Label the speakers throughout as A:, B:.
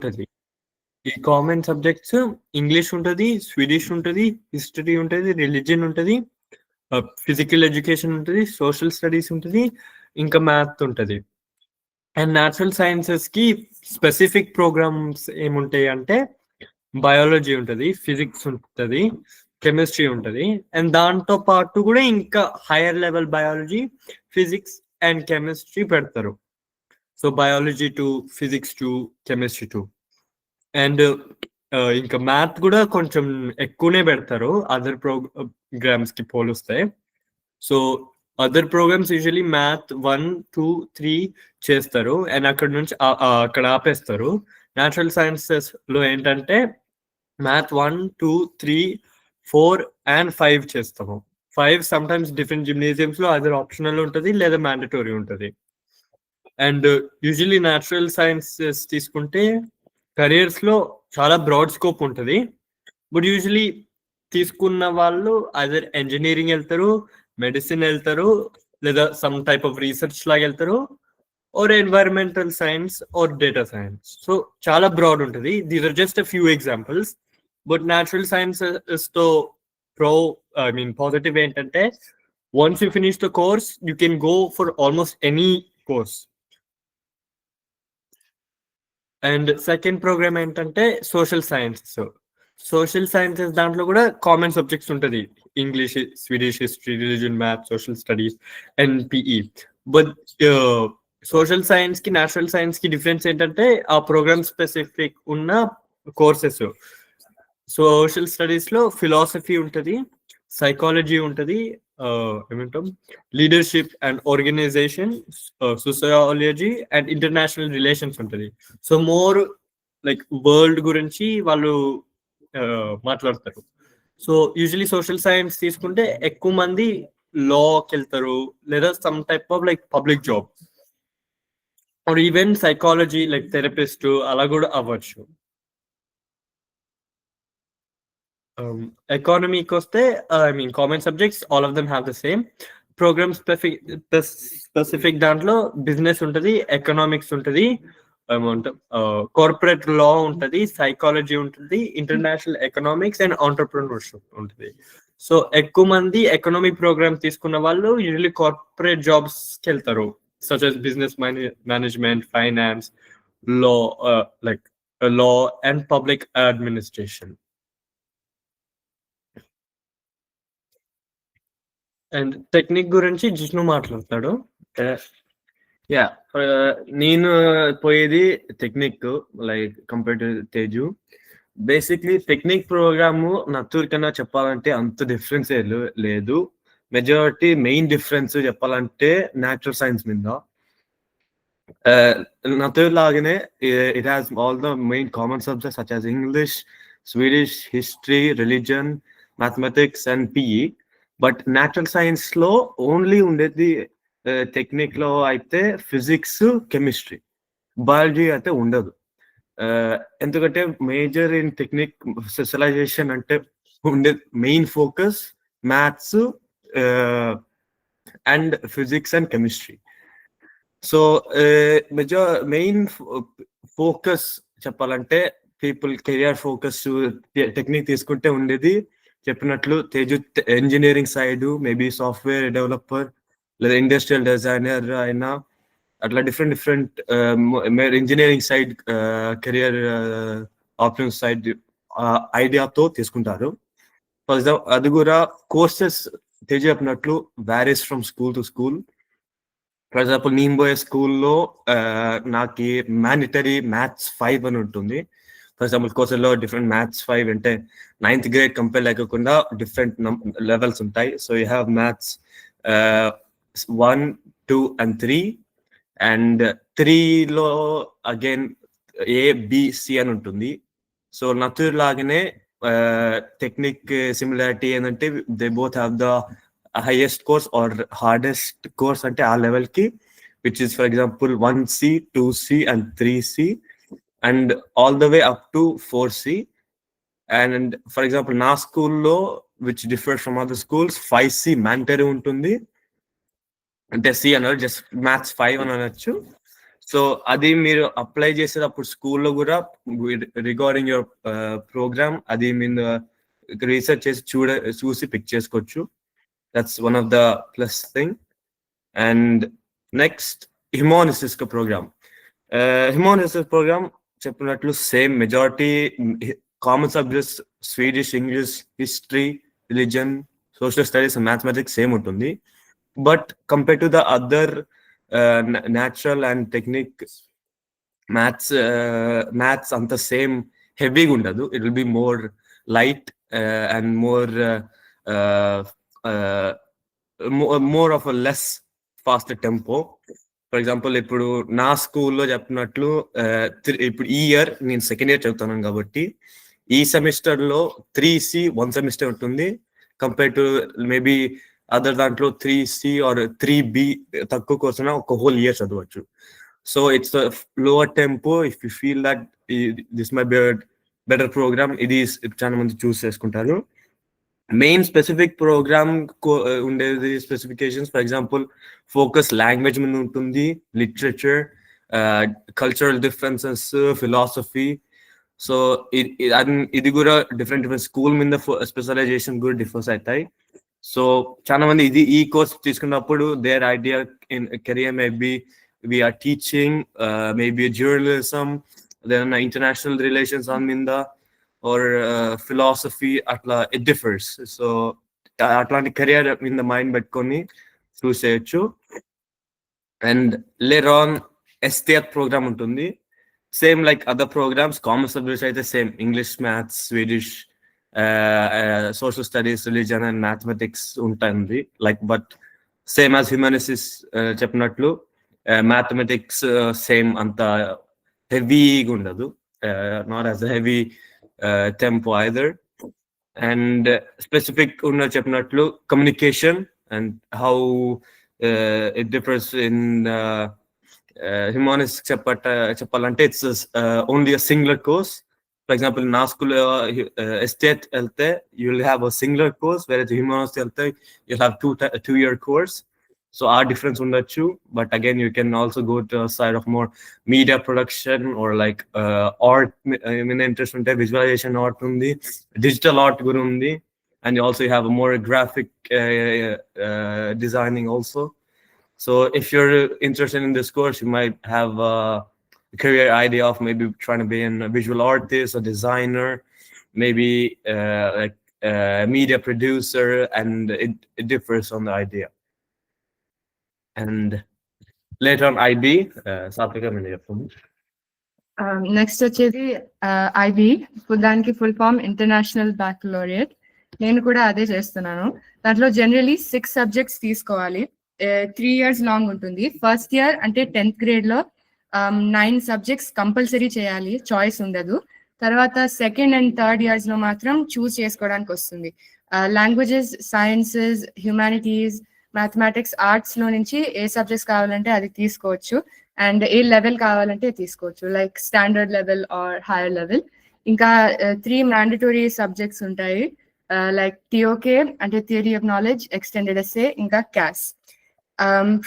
A: ఉంటది. ఈ common subjects English ఉంటది, స్వీడిష్ ఉంటది, హిస్టరీ ఉంటది, రిలిజియన్ ఉంటది, ఫిజికల్ ఎడ్యుకేషన్ ఉంటది, సోషల్ స్టడీస్ ఉంటది, ఇంకా మ్యాథ్ ఉంటది. అండ్ న్యాచురల్ సైన్సెస్ కి స్పెసిఫిక్ ప్రోగ్రామ్స్ ఏముంటాయి అంటే బయాలజీ ఉంటది, ఫిజిక్స్ ఉంటది, కెమిస్ట్రీ ఉంటది. అండ్ దాంతో పాటు కూడా ఇంకా higher level biology, physics and chemistry పెడతారు. So biology too physics too chemistry too. And ఇంకా మ్యాథ్ కూడా కొంచెం ఎక్కువనే పెడతారు అదర్ ప్రోగ్రామ్స్ కి పోలిస్తే. So other programs usually math 1, 2, 3 చేస్తారు అండ్ అక్కడ నుంచి అక్కడ ఆపేస్తారు. న్యాచురల్ సైన్సెస్ లో ఏంటంటే మ్యాథ్ 1, 2, 3, 4 అండ్ 5 చేస్తాము. 5 సమ్ టైమ్స్ డిఫరెంట్ జిమ్నేజియమ్స్ లో అదర్ ఆప్షనల్ ఉంటుంది లేదా మ్యాండటరీ ఉంటుంది. అండ్ యూజువలీ న్యాచురల్ సైన్సెస్ తీసుకుంటే కెరియర్స్ లో చాలా బ్రాడ్ స్కోప్ ఉంటుంది. బట్ యూజువలీ తీసుకున్న వాళ్ళు అదర్ ఇంజనీరింగ్ వెళ్తారు, మెడిసిన్ వెళ్తారు, లేదా సమ్ టైప్ ఆఫ్ రీసెర్చ్ లాగా వెళ్తారు, or environmental science or data science. So చాలా బ్రాడ్ ఉంటుంది. These are just a few examples. But natural sciences తో పాజిటివ్ ఏంటంటే once you finish the course you can go for almost any course. And second program ఏంటంటే social sciences. Social sciences దాంట్లో కూడా common subjects ఉంటుంది, English, Swedish, history, religion, math, social studies and PE. But social science కి natural science కి difference ఏంటంటే ఆ programme specific ఉన్న courses. Social studies లో ఫిలాసఫీ ఉంటుంది, సైకాలజీ ఉంటుంది, ఏమంటాం leadership and organization, sociology and international relations ఉంటుంది. సో మోర్ లైక్ వరల్డ్ గురించి వాళ్ళు మాట్లాడతారు. సో యూజువలీ సోషల్ సైన్స్ తీసుకుంటే ఎక్కువ మంది లాకి వెళ్తారు లేదా some type of like public job or even psychology like therapist అలా కూడా అవ్వచ్చు. ఎకానమీకి వస్తే common subjects all of them have the same programme. Specific దాంట్లో బిజినెస్ ఉంటుంది, ఎకనామిక్స్ ఉంటుంది, కార్పొరేట్ లా ఉంటుంది, సైకాలజీ ఉంటుంది, ఇంటర్నేషనల్ ఎకనామిక్స్ అండ్ ఆంటర్ప్రినర్షిప్ ఉంటుంది. సో ఎక్కువ మంది ఎకనామిక్ ప్రోగ్రామ్ తీసుకున్న వాళ్ళు యూజువల్లీ కార్పొరేట్ జాబ్స్ కి వెళ్తారు, such as business management, finance, law, like law and public administration. And Teknik గురించి జిష్ణు మాట్లాడతాడు.
B: యా నేను పోయేది Teknik like compare to Teju. Basically Teknik programme Natur కన్నా చెప్పాలంటే అంత డిఫరెన్స్ లేదు. మెజారిటీ మెయిన్ డిఫరెన్స్ చెప్పాలంటే న్యాచురల్ సైన్స్ మీద. నత్తూర్ లాగానే it has all the main common subjects such as English, Swedish, history, religion, mathematics and PE. But natural science లో only ఉండేది Teknik లో అయితే ఫిజిక్స్, కెమిస్ట్రీ, బయాలజీ అయితే ఉండదు. ఎందుకంటే మేజర్ ఇన్ టెక్నిక్ స్పెషలైజేషన్ అంటే ఉండే main focus maths and physics and chemistry. So main focus చెప్పాలంటే పీపుల్ కెరియర్ ఫోకస్ టెక్నిక్ తీసుకుంటే ఉండేది చెప్పినట్లు Teju engineering side, maybe software developer లేదా ఇండస్ట్రియల్ డిజైనర్ అయినా అట్లా different engineering side career option side ఐడియాతో తీసుకుంటారు. ఫర్ ఎగ్జాంపుల్ అది కూడా కోర్సెస్ తేజు చెప్పినట్లు varies from school to school. For example నేను పోయే స్కూల్లో నాకు మ్యాండటరీ మ్యాథ్స్ 5 అని ఉంటుంది. ఫర్ ఎగ్జాంపుల్ కోర్సుల్లో డిఫరెంట్ మ్యాథ్స్ 5 అంటే 9th grade కంపేర్ లేకుండా డిఫరెంట్ లెవెల్స్ ఉంటాయి. So you have maths 1, 2 and 3. And 3లో అగైన్ ABC అని ఉంటుంది. సో నత్తూర్ లాగానే టెక్నిక్ సిమిలారిటీ ఏంటంటే they both have the highest course or hardest course అంటే ఆ లెవెల్ కి, which is for example 1C, 2C and 3C and all the way up to 4C. And for example నా స్కూల్లో which differ from other schools 5C mandatory ఉంటుంది. అంటే C అన్నారు just maths 5 అని అనొచ్చు. సో అది మీరు అప్లై చేసేటప్పుడు స్కూల్లో కూడా రిగార్డింగ్ యువర్ ప్రోగ్రామ్ అది మీరు రీసెర్చ్ చేసి చూసి పిక్ చేసుకోవచ్చు. That's one of the plus thing. And next humanistic programme. Humanistic programme చెప్పినట్లు same majority common subjects Swedish, English, history, religion, social studies, mathematics same ఉంటుంది. But compare to the other natural and Teknik maths అంత same హెవీగా ఉండదు. It will be more light and more of a less fast tempo. For example ఇప్పుడు నా స్కూల్లో చెప్పినట్లు ఇప్పుడు ఈ ఇయర్ నేను సెకండ్ ఇయర్ చదువుతున్నాను కాబట్టి ఈ సెమిస్టర్లో 3C 1 సెమిస్టర్ ఉంటుంది. కంపేర్ టు మేబీ అదర్ దాంట్లో 3C ఆర్ 3B తక్కువ కోసం ఒక హోల్ ఇయర్ చదవచ్చు. So it's lower tempo. If you feel that this my better program, ఇది చాలా మంది చూస్ చేసుకుంటారు. మెయిన్ స్పెసిఫిక్ ప్రోగ్రామ్ ఉండేది specifications, for example focus language మీద ఉంటుంది, literature, cultural differences, philosophy. So ఇది కూడా డిఫరెంట్ స్కూల్ మీద స్పెషలైజేషన్ కూడా డిఫరెన్స్ అవుతాయి. సో చాలా మంది ఈ కోర్స్ తీసుకున్నప్పుడు their idea in career maybe we are teaching maybe journalism, then international relations on minda or philosophy atla it differs. So atlanti career in the mind petkoni chuseyochu. And later on STF program untundi, same like other programs. Common subjects aithe same English, maths, Swedish, social studies, religion and mathematics untundi, like but same as humanities చెప్పినట్లు mathematics same అంత హెవీగా ఉండదు, not as heavy tempo either. And specific ఉన్న చెప్పినట్లు communication and how it difference in humanistics చెప్పాలంటే it's only a singular course. For example నా స్కూల్లో ఎస్టేట్ వెళ్తే you will have a singular course, వేరే హ్యుమానిస్టిక్స్ వెళ్తే you have 2-year course. So our difference undachu, but again you can also go to a side of more media production or like art. I mean interest unte visualization art undi, digital art guru undi, and you also have a more graphic designing also. So if you're interested in this course, you might have a career idea of maybe trying to be a visual artist, a designer, maybe like a media producer, and it differs on the idea. And later on IB, Satvika mini cheptandi.
C: Next వచ్చేది IB, దానికి full form international baccalaureate. నేను కూడా అదే చేస్తున్నాను. దాంట్లో generally 6 subjects తీసుకోవాలి. 3 years long ఉంటుంది. First year అంటే 10th grade లో 9 సబ్జెక్ట్స్ కంపల్సరీ చేయాలి, చాయిస్ ఉండదు. తర్వాత సెకండ్ అండ్ థర్డ్ ఇయర్స్ లో మాత్రం చూస్ చేసుకోవడానికి వస్తుంది. Languages, sciences, humanities, mathematics, arts లో నుంచి ఏ సబ్జెక్ట్స్ కావాలంటే అది తీసుకోవచ్చు. అండ్ ఏ లెవెల్ కావాలంటే తీసుకోవచ్చు, like standard level or higher level. ఇంకా 3 మ్యాండటరీ సబ్జెక్ట్స్ ఉంటాయి, లైక్ TOK అంటే theory of knowledge, extended essay, ఇంకా CAS.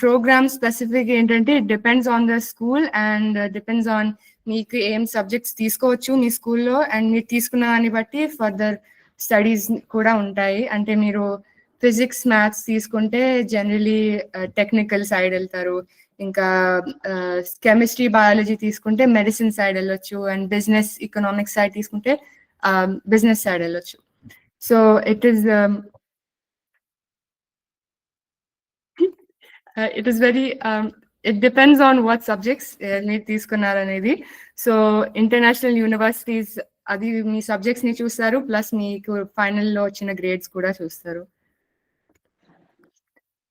C: ప్రోగ్రామ్ స్పెసిఫిక్ ఏంటంటే depends on the school and depends on మీకు ఏం సబ్జెక్ట్స్ తీసుకోవచ్చు మీ స్కూల్లో, అండ్ మీరు తీసుకున్న దాన్ని బట్టి ఫర్దర్ స్టడీస్ కూడా ఉంటాయి. అంటే మీరు ఫిజిక్స్, మ్యాథ్స్ తీసుకుంటే జనరలీ టెక్నికల్ సైడ్ వెళ్తారు. ఇంకా కెమిస్ట్రీ, బయాలజీ తీసుకుంటే మెడిసిన్ సైడ్ వెళ్ళొచ్చు. అండ్ బిజినెస్, ఎకనామిక్స్ సైడ్ తీసుకుంటే బిజినెస్ సైడ్ వెళ్ళొచ్చు. So it is very it depends on what subjects మీరు తీసుకున్నారనేది. సో ఇంటర్నేషనల్ యూనివర్సిటీస్ అది మీ సబ్జెక్ట్స్ ని చూస్తారు, ప్లస్ మీకు ఫైనల్లో వచ్చిన గ్రేడ్స్ కూడా చూస్తారు.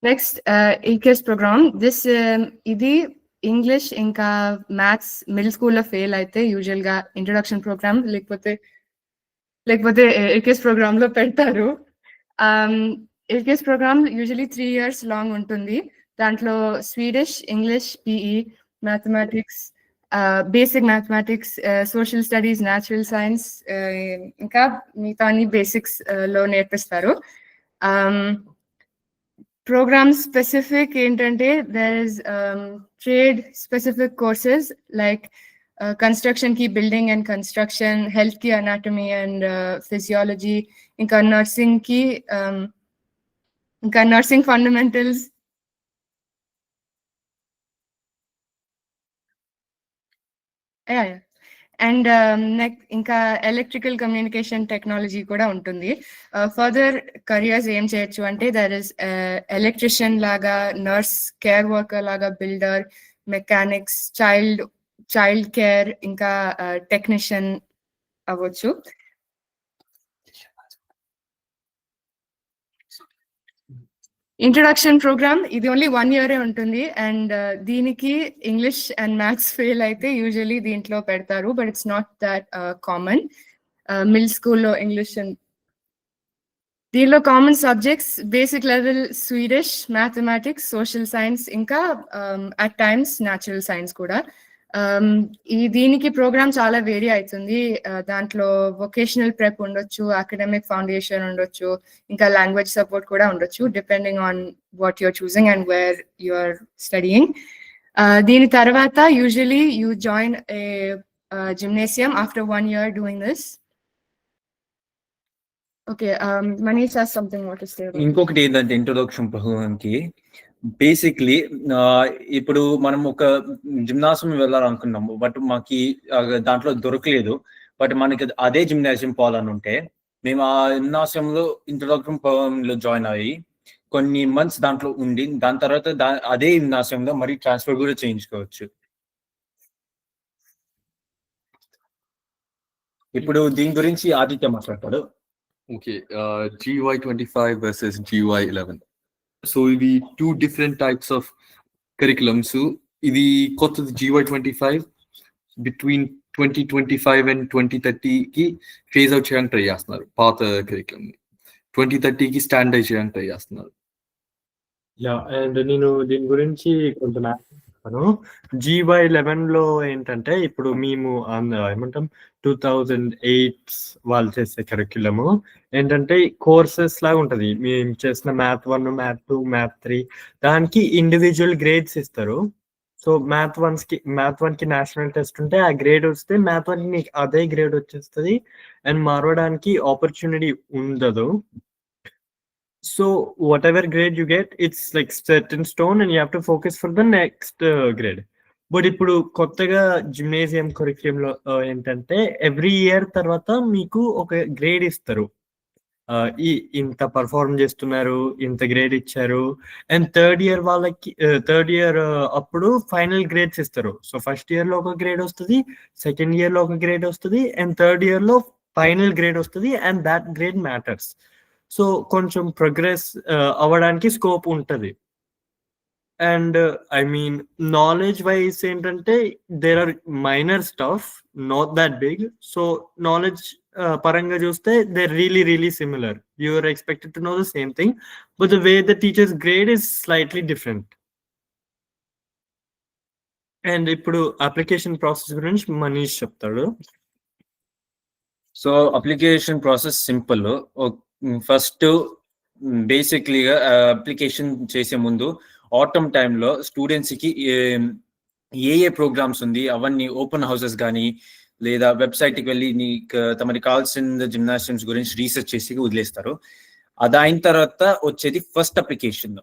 C: Next EKS program. ఇది ఇంగ్లీష్ ఇంకా మ్యాథ్స్ మిడిల్ స్కూల్లో ఫెయిల్ అయితే యూజువల్ గా ఇంట్రొడక్షన్ ప్రోగ్రామ్ లేకపోతే EKS ప్రోగ్రామ్ లో పెడతారు. EKS program usually 3 years long ఉంటుంది. దాంట్లో Swedish, English, PE, mathematics, basic mathematics, social studies, natural science, ఇంకా మిగతా బేసిక్స్ లో నేర్పిస్తారు. program specific ఏంటంటే there is trade specific courses like construction ki building and construction, health ki anatomy and physiology, ఇంకా nursing ki ఇంకా nursing fundamentals. Yeah. And ఇంకా electrical communication technology కూడా ఉంటుంది. ఫర్దర్ కరియర్స్ ఏం చేయొచ్చు అంటే దర్ ఇస్ ఎలక్ట్రిషియన్ లాగా, నర్స్, కేర్ వర్కర్ లాగా, బిల్డర్, మెకానిక్స్, చైల్డ్ కేర్, ఇంకా టెక్నీషియన్ అవ్వచ్చు. ఇంట్రొడక్షన్ ప్రోగ్రామ్ ఇది ఓన్లీ 1 year ఉంటుంది అండ్ దీనికి ఇంగ్లీష్ అండ్ మ్యాథ్స్ ఫెయిల్ అయితే యూజువలీ దీంట్లో పెడతారు, but it's not that common. మిల్ స్కూల్లో ఇంగ్లీష్ దీనిలో common subjects basic level Swedish, mathematics, social science, ఇంకా అట్ టైమ్స్ న్యాచురల్ సైన్స్ కూడా. దీనికి ప్రోగ్రామ్ చాలా వేరీ అవుతుంది. దాంట్లో వొకేషనల్ ప్రెప్ ఉండొచ్చు, అకాడమిక్ ఫౌండేషన్ ఉండొచ్చు, ఇంకా లాంగ్వేజ్ సపోర్ట్ కూడా ఉండొచ్చు, depending on what you're choosing and where you're studying. దీని తర్వాత usually you join a gymnasium after 1 year doing this. Okay, Manish has something more to say.
D: ఇంకొకటి ఏంటంటే ఇంట్రొడక్షన్ ప్రోగ్రామ్కి బేసిక్లీ ఇప్పుడు మనం ఒక జిమ్నాసియం వెళ్ళాలనుకున్నాము, బట్ మాకు దాంట్లో దొరకలేదు, బట్ మనకి అదే జిమ్నాసియం పోవాలని ఉంటే మేము ఆ జిమ్నాసియంలో ఇంట్రొడక్షన్ ప్రోగ్రామ్లో జాయిన్ అయ్యి కొన్ని మంత్స్ దాంట్లో ఉండి దాని తర్వాత అదే జిమ్నాసియంలో మరి ట్రాన్స్ఫర్ కూడా చేయించుకోవచ్చు. ఇప్పుడు దీని గురించి ఆదిత్య మాట్లాడతాడు.
E: Okay, GY25 versus GY11. So the two different types of curriculum. So the cost of the GY25 between 2025 and 2030 ki phase out cheyang try chestunaru path curriculum. 2030 ki standardize cheyang try chestunaru.
A: Yeah, and నేను దీని గురించి కొంత GY11 లో ఏంటంటే ఇప్పుడు మేము ఏమంటాం 2008 వాళ్ళు చేసే కరిక్యులము ఏంటంటే కోర్సెస్ లాగా ఉంటది. మేము చేసిన మ్యాథ్ 1, మ్యాథ్ 2, మ్యాథ్ 3 దానికి ఇండివిజువల్ గ్రేడ్స్ ఇస్తారు. సో మ్యాథ్ 1 కి నేషనల్ టెస్ట్ ఉంటే ఆ గ్రేడ్ వస్తే మ్యాథ్ 1 కి అదే గ్రేడ్ వచ్చేస్తుంది అండ్ మారవడానికి ఆపర్చునిటీ ఉండదు. So whatever grade you get, it's like set in stone and you have to focus for the next grade. But ఇప్పుడు కొత్తగా జిమ్నేజియం కరిక్యులం లో ఏంటంటే ఎవ్రీ ఇయర్ తర్వాత మీకు ఒక గ్రేడ్ ఇస్తారు. ఇంత పర్ఫార్మ్ చేస్తున్నారు, ఇంత గ్రేడ్ ఇచ్చారు. అండ్ థర్డ్ ఇయర్ అప్పుడు ఫైనల్ గ్రేడ్స్ ఇస్తారు. సో ఫస్ట్ ఇయర్ లో ఒక గ్రేడ్ వస్తుంది, సెకండ్ ఇయర్ లో ఒక గ్రేడ్ వస్తుంది, అండ్ థర్డ్ ఇయర్ లో ఫైనల్ గ్రేడ్ వస్తుంది. And that grade matters. So కొంచెం ప్రోగ్రెస్ అవ్వడానికి స్కోప్ ఉంటుంది. And I mean knowledge wise ఏంటంటే there are minor stuff, not that big. So knowledge పరంగా చూస్తే they really similar. You are expected to know the same thing, but the way the teachers grade is slightly different. And ఇప్పుడు application process గురించి మనీష్ చెప్తాడు.
D: So application process simple. First బేసిక్లీగా application చేసే ముందు atom టైంలో స్టూడెంట్స్కి ఏ programmes ఉంది అవన్నీ open houses కానీ లేదా వెబ్సైట్కి వెళ్ళి తమకి కావాల్సిన జిమ్నాసియమ్స్ గురించి రీసెర్చ్ చేసి వదిలేస్తారు. అది అయిన తర్వాత వచ్చేది ఫస్ట్ అప్లికేషన్.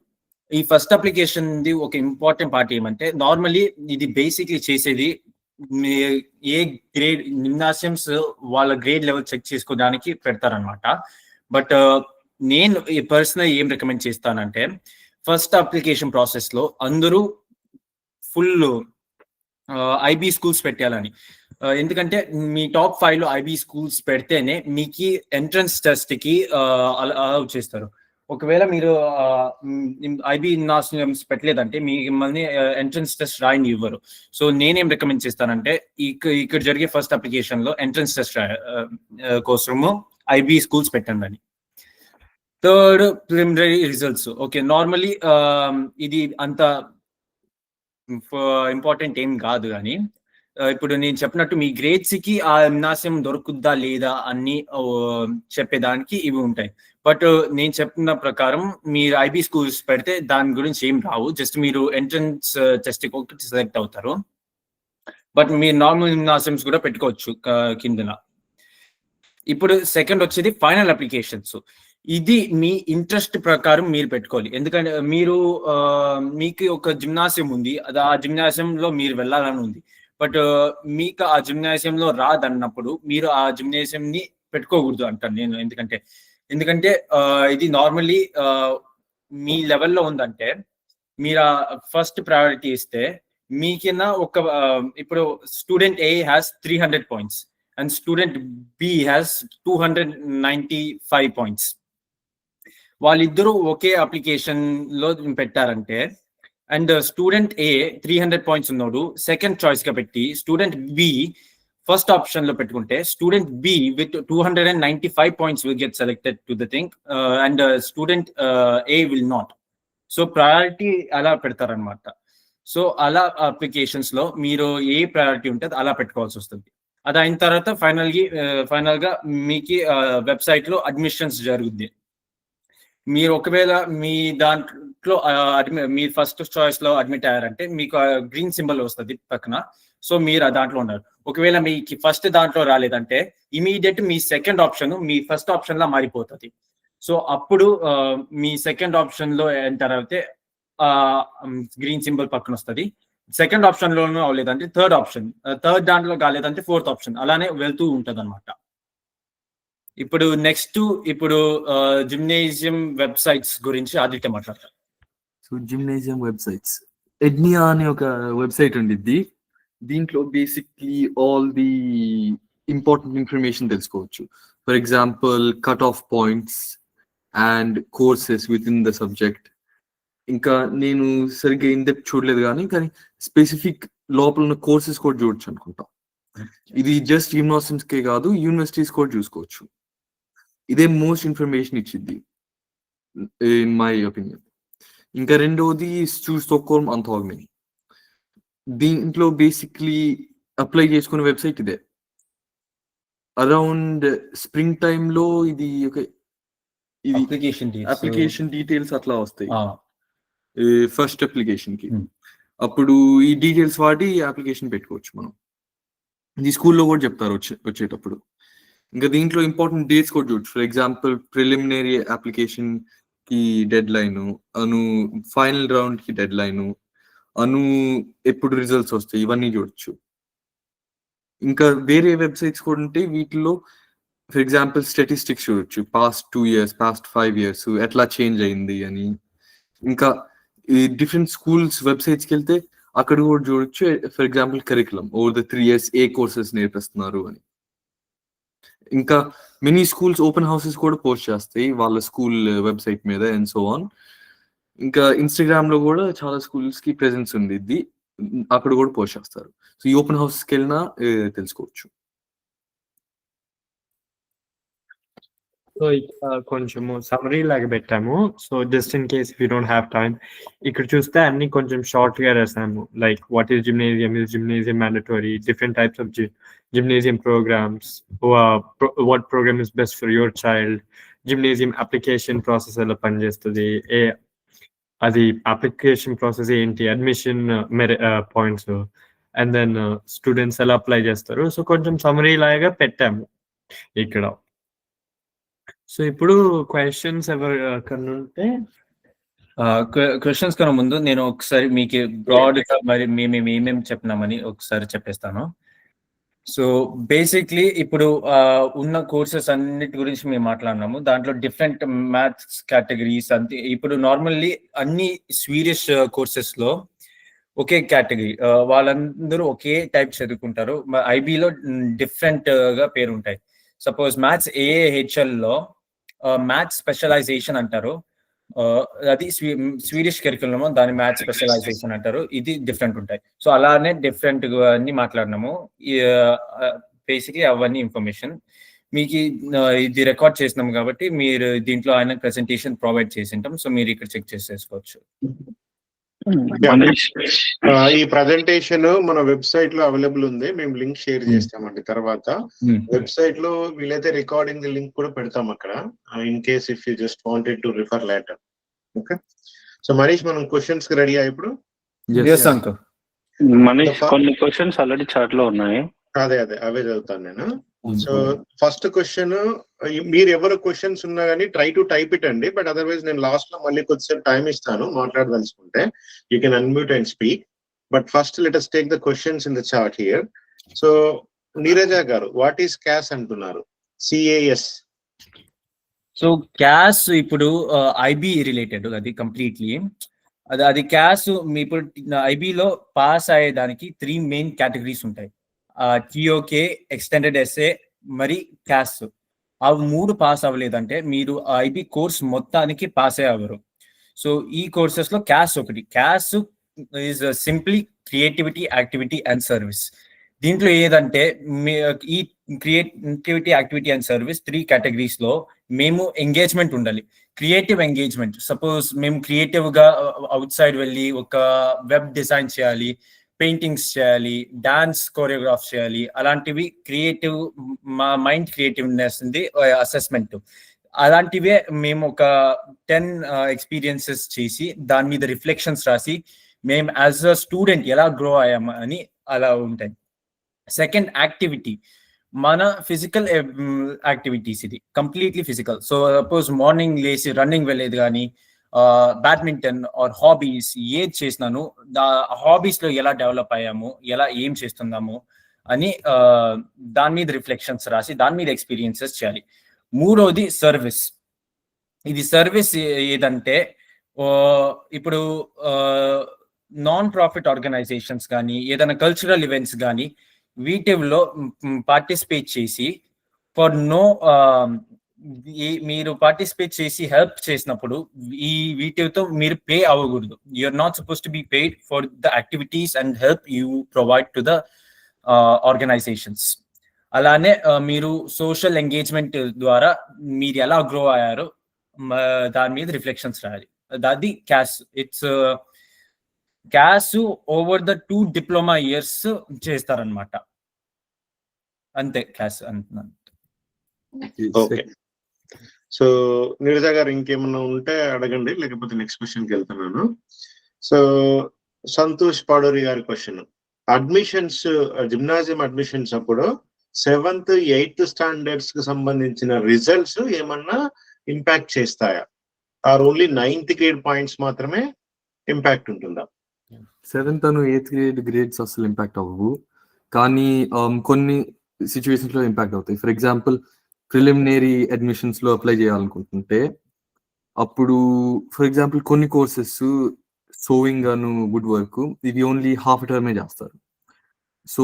D: ఈ ఫస్ట్ అప్లికేషన్ ఒక ఇంపార్టెంట్ పార్ట్ ఏమంటే నార్మలీ ఇది బేసిక్లీ చేసేది ఏ గ్రేడ్ జిమ్నాసియమ్స్ వాళ్ళ గ్రేడ్ లెవెల్ చెక్ చేసుకోవడానికి పెడతారనమాట. బట్ నేను పర్సనల్ ఏం రికమెండ్ చేస్తానంటే ఫస్ట్ అప్లికేషన్ ప్రాసెస్ లో అందరూ ఫుల్ ఐబీ స్కూల్స్ పెట్టాలని. ఎందుకంటే మీ టాప్ 5 లో ఐబీ స్కూల్స్ పెడితేనే మీకు ఎంట్రన్స్ టెస్ట్ కి అలౌ చేస్తారు. ఒకవేళ మీరు ఐబీ జిమ్నాసియమ్స్ పెట్టలేదంటే మిమ్మల్ని ఎంట్రన్స్ టెస్ట్ రాయని ఇవ్వరు. సో నేనేం రికమెండ్ చేస్తానంటే ఇక్కడ జరిగే ఫస్ట్ అప్లికేషన్ లో ఎంట్రన్స్ టెస్ట్ కోసము ఐబీ స్కూల్స్ పెట్టండి అని. Third preliminary results. Okay, normally ఇది అంత ఇంపార్టెంట్ ఏం కాదు, కానీ ఇప్పుడు నేను చెప్పినట్టు మీ గ్రేడ్స్ కి ఆ జిమ్నాసియం దొరుకుద్దా లేదా అని చెప్పేదానికి ఇవి ఉంటాయి. బట్ నేను చెప్పిన ప్రకారం మీరు ఐబీ స్కూల్స్ పెడితే దాని గురించి ఏం రావు, జస్ట్ మీరు ఎంట్రన్స్ టెస్ట్ ఒకటి సెలెక్ట్ అవుతారు. బట్ మీరు నార్మల్ జిమ్నాసియమ్స్ కూడా పెట్టుకోవచ్చు కిందన. ఇప్పుడు సెకండ్ వచ్చేది ఫైనల్ అప్లికేషన్స్. ఇది మీ ఇంట్రెస్ట్ ప్రకారం మీరు పెట్టుకోవాలి. ఎందుకంటే మీకు ఒక జిమ్నాసియం ఉంది, అది ఆ జిమ్నాసియంలో మీరు వెళ్ళాలని ఉంది, బట్ మీకు ఆ జిమ్నాసియంలో రాదన్నప్పుడు మీరు ఆ జిమ్నాసియం ని పెట్టుకోకూడదు అంటాను నేను. ఎందుకంటే ఇది నార్మల్లీ మీ లెవెల్లో ఉందంటే మీరు ఫస్ట్ ప్రయారిటీ ఇస్తే మీకిన్న ఇప్పుడు student A has 300 points and student B has 295 points. వాళ్ళిద్దరూ ఒకే అప్లికేషన్ లో పెట్టారంటే అండ్ స్టూడెంట్ ఏ 300 points ఉన్నాడు సెకండ్ చాయిస్ గా పెట్టి స్టూడెంట్ బి ఫస్ట్ ఆప్షన్ లో పెట్టుకుంటే student be with 295 points will get selected to the thing and student A will not. So priority అలా పెడతారనమాట. సో అలా అప్లికేషన్స్ లో మీరు ఏ ప్రయారిటీ ఉంటుంది అలా పెట్టుకోవాల్సి వస్తుంది. అది అయిన తర్వాత ఫైనల్ గా మీకు వెబ్సైట్ లో అడ్మిషన్స్ జరుగుద్ది. మీరు ఒకవేళ మీ దాంట్లో మీ ఫస్ట్ చాయిస్ లో అడ్మిట్ అయ్యారంటే మీకు గ్రీన్ సింబల్ వస్తుంది పక్కన, సో మీరు ఆ దాంట్లో ఉన్నారు. ఒకవేళ మీకు ఫస్ట్ దాంట్లో రాలేదంటే ఇమీడియట్ మీ సెకండ్ ఆప్షన్ మీ ఫస్ట్ ఆప్షన్ లా మారిపోతుంది. సో అప్పుడు మీ సెకండ్ ఆప్షన్ లో ఎంటర్ అయితే గ్రీన్ సింబల్ పక్కన వస్తుంది. సెకండ్ ఆప్షన్ లోనూ అవ్వలేదంటే థర్డ్ దాంట్లో కాలేదంటే ఫోర్త్ ఆప్షన్, అలానే వెళ్తూ ఉంటది అనమాట. ఇప్పుడు నెక్స్ట్ జిమ్నేజియం వెబ్సైట్స్ గురించి ఆదిత్య మాట్లాడతారు.
E: సో జిమ్నేజియం వెబ్సైట్స్, ఎడ్నియా అనే ఒక వెబ్సైట్ ఉండిద్ది. దీంట్లో basically all the important information తెలుసుకోవచ్చు. For example cut off points and courses with in the subject. ఇంకా నేను సరిగ్గా ఇన్డెప్త్ చూడలేదు కానీ స్పెసిఫిక్ లోపల ఉన్న కోర్సెస్ కూడా చూడొచ్చు అనుకుంటా. ఇది జస్ట్ జిమ్నాసియమ్స్ కే కాదు, యూనివర్సిటీస్ కూడా చూసుకోవచ్చు. ఇదే మోస్ట్ ఇన్ఫర్మేషన్ ఇచ్చింది ఇన్ మై ఒపీనియన్. ఇంకా రెండవది స్టోక్హోల్మ్ అంథాగ్నీ. దీంట్లో బేసిక్లీ అప్లై చేసుకునే వెబ్సైట్ ఇదే. అరౌండ్ స్ప్రింగ్ టైమ్ లో ఇది అప్లికేషన్ డీటెయిల్స్ అట్లా వస్తాయి ఫస్ట్ అప్లికేషన్ కి. అప్పుడు ఈ డీటెయిల్స్ వాడి అప్లికేషన్ పెట్టుకోవచ్చు మనం. ఇది స్కూల్లో కూడా చెప్తారు వచ్చేటప్పుడు. ఇంకా దీంట్లో ఇంపార్టెంట్ డేట్స్ కూడా చూడొచ్చు. ఫర్ ఎగ్జాంపుల్ ప్రిలిమినరీ అప్లికేషన్ కి డెడ్ లైన్, ఫైనల్ రౌండ్ కి డెడ్ లైన్, ఎప్పుడు రిజల్ట్స్ వస్తాయి, ఇవన్నీ చూడొచ్చు. ఇంకా వేరే వెబ్సైట్స్ కూడా ఉంటాయి వీటిలో. ఫర్ ఎగ్జాంపుల్ స్టాటిస్టిక్స్ చూడొచ్చు, పాస్ట్ 2 years, పాస్ట్ 5 years ఎట్లా చేంజ్ అయింది అని. ఇంకా ఈ డిఫరెంట్ స్కూల్స్ వెబ్సైట్స్ కి వెళ్తే అక్కడ కూడా చూడొచ్చు. For example curriculum over the 3 years A courses నేర్పిస్తున్నారు అని. ఇంకా మెనీ స్కూల్స్ ఓపెన్ హౌసెస్ కూడా పోస్ట్ చేస్తాయి వాళ్ళ స్కూల్ వెబ్సైట్ మీద అండ్ సో ఆన్. ఇంకా ఇన్స్టాగ్రామ్ లో కూడా చాలా స్కూల్స్ కి ప్రెజెన్స్ ఉంది, అక్కడ కూడా పోస్ట్ చేస్తారు. సో ఈ ఓపెన్ హౌసెస్ కి వెళ్ళినా తెలుసుకోవచ్చు.
A: సో కొంచెము సమ్మరీ లాగా పెట్టాము. So just in case if you don't have time, ఇక్కడ చూస్తే అన్ని కొంచెం షార్ట్ గా రాసాము. Like what is gymnasium, is gymnasium mandatory, different types of gymnasium programmes, what programme is best for your child, gymnasium application process ఎలా పనిచేస్తుంది, అది application process ఏంటి, admission points, and then students ఎలా అప్లై చేస్తారు. సో కొంచెం సమ్మరీ లాగా పెట్టాము ఇక్కడ. సో ఇప్పుడు క్వశ్చన్స్ ఎవరికన్నా ఉంటే
D: క్వశ్చన్స్ కన్నా ముందు నేను ఒకసారి మీకు బ్రాడ్ గా మరి మేము ఏమేమి చెప్పినామని ఒకసారి చెప్పేస్తాను. సో బేసిక్లీ ఇప్పుడు ఉన్న కోర్సెస్ అన్నిటి గురించి మేము మాట్లాడినాము. దాంట్లో డిఫరెంట్ మ్యాథ్స్ కేటగిరీస్ అంతే. ఇప్పుడు నార్మల్లీ అన్ని స్వీడిష్ కోర్సెస్ లో ఒకే కేటగిరీ, వాళ్ళందరూ ఒకే టైప్ చదువుకుంటారు. ఐబీలో డిఫరెంట్ గా పేరు ఉంటాయి. సపోజ్ మ్యాథ్స్ ఏహెచ్ఎల్ లో మ్యాథ్స్ స్పెషలైజేషన్ అంటారు, అది స్వీడిష్ కరికులం, దాని మ్యాథ్స్ స్పెషలైజేషన్ అంటారు. ఇది డిఫరెంట్ ఉంటాయి. సో అలానే డిఫరెంట్ అన్ని మాట్లాడినాము. బేసిక్లీ అవన్నీ ఇన్ఫర్మేషన్ మీకు ఇది రికార్డ్ చేసినాము కాబట్టి మీరు దీంట్లో ఆయన ప్రెజెంటేషన్ ప్రొవైడ్ చేసి ఉంటాం. సో మీరు ఇక్కడ చెక్ చేసేసుకోవచ్చు.
F: మనీష్
G: ఈ ప్రజెంటేషన్ మన వెబ్సైట్ లో అవైలబుల్ ఉంది, మేము లింక్ షేర్ చేస్తామండి. తర్వాత వెబ్సైట్ లో వీలైతే రికార్డింగ్ లింక్ కూడా పెడతాం అక్కడ, in case if you just wanted to refer later. Okay, so Manish మనం క్వశ్చన్స్ కి రెడీ ఇప్పుడు.
F: మనీష్ కొన్ని క్వశ్చన్స్ ఆల్రెడీ చాట్ లో ఉన్నాయి.
G: అదే అవే చదువుతాను నేను. సో ఫస్ట్ క్వశ్చన్, మీరు ఎవరు క్వశ్చన్స్ ఉన్నా కానీ ట్రై టు టైప్ ఇట్ అండి, బట్ అదర్వైజ్ నేను లాస్ట్ లో మళ్ళీ కొద్దిసేపు టైం ఇస్తాను మాట్లాడదలుచుకుంటే. You can unmute and speak, but first let us take the questions in the chart here. So Neeraja గారు, వాట్ ఈస్ క్యాస్ అంటున్నారు? CAS.
D: సో క్యాస్ ఇప్పుడు ఐబీ రిలేటెడ్, అది కంప్లీట్లీ అది క్యాస్. మీ ఇప్పుడు ఐబీలో పాస్ అయ్యేదానికి 3 మెయిన్ కేటగిరీస్ ఉంటాయి, టిఓకే, ఎక్స్టెండెడ్ ఎస్ఏ, మరి క్యాస్. ఆ 3 పాస్ అవ్వలేదంటే మీరు ఐబీ కోర్స్ మొత్తానికి పాస్ అవ్వరు. సో ఈ కోర్సెస్ లో క్యాస్ ఒకటి. CAS is simply creativity, activity and service. దీంట్లో ఏదంటే ఈ creativity, activity and service 3 categories లో మేము ఎంగేజ్మెంట్ ఉండాలి. క్రియేటివ్ ఎంగేజ్మెంట్, సపోజ్ మేము క్రియేటివ్ గా అవుట్ సైడ్ వెళ్ళి ఒక వెబ్ డిజైన్ చేయాలి, పెయింటింగ్స్ చేయాలి, డాన్స్ కోరియోగ్రాఫ్ చేయాలి, అలాంటివి క్రియేటివ్, మా మైండ్ క్రియేటివ్నెస్ ఉంది అసెస్మెంట్. అలాంటివే మేము ఒక 10 ఎక్స్పీరియన్సెస్ చేసి దాని మీద రిఫ్లెక్షన్స్ రాసి మేము యాజ్ అ స్టూడెంట్ ఎలా గ్రో అయ్యాము అని అలా ఉంటాయి. సెకండ్, యాక్టివిటీ, మన ఫిజికల్ యాక్టివిటీస్, ఇది completely physical. So suppose morning లేచి రన్నింగ్ వెళ్ళేది కానీ, బ్యాడ్మింటన్ ఆర్ హాబీస్ ఏది చేసినాను, హాబీస్ లో ఎలా డెవలప్ అయ్యాము, ఎలా ఏం చేస్తున్నాము అని దాని మీద రిఫ్లెక్షన్స్ రాసి దాని మీద ఎక్స్పీరియన్సెస్ చేయాలి. మూడోది సర్వీస్. ఇది సర్వీస్ ఏదంటే ఇప్పుడు నాన్ ప్రాఫిట్ ఆర్గనైజేషన్స్ కానీ, ఏదైనా కల్చరల్ ఈవెంట్స్ కానీ వీటిలో పార్టిసిపేట్ చేసి ఫర్ నో మీరు పార్టిసిపేట్ చేసి హెల్ప్ చేసినప్పుడు ఈ వీటితో మీరు పే అవ్వకూడదు. You're not suppose to be paid for the activities and help you provide to the organizations. అలానే మీరు సోషల్ ఎంగేజ్మెంట్ ద్వారా మీరు ఎలా గ్రో అయ్యారో దాని మీద రిఫ్లెక్షన్స్ రాయాలి. అది CAS. It's CAS over the 2 diploma years చేస్తారనమాట. అంతే క్యాస్ అంటున్నాను.
G: ఓకే, సో నీరజ గారు ఇంకేమన్నా ఉంటే అడగండి, లేకపోతే నెక్స్ట్ క్వశ్చన్ కి వెళ్తున్నాను. సో సంతోష్ పాడూరి గారి క్వశ్చన్, అడ్మిషన్స్, జిమ్నాజియం అడ్మిషన్స్ అప్పుడు 7th, 8th స్టాండర్డ్స్ కి సంబంధించిన రిజల్ట్స్ ఏమన్నా ఇంపాక్ట్ చేస్తాయా, or only 9th grade points మాత్రమే ఇంపాక్ట్ ఉంటుందా?
E: 7th and 8th grade grades అసలు ఇంపాక్ట్ అవ్వవు, కానీ కొన్ని సిచ్యువేషన్స్ లో ఇంపాక్ట్ అవుతాయి. ఫర్ ఎగ్జాంపుల్, ప్రిలిమినరీ అడ్మిషన్స్ లో అప్లై చేయాలనుకుంటుంటే అప్పుడు ఫర్ ఎగ్జాంపుల్ కొన్ని కోర్సెస్ సోయింగ్ అను వుడ్ వర్క్ ఇవి ఓన్లీ హాఫ్ టర్మే చేస్తారు. So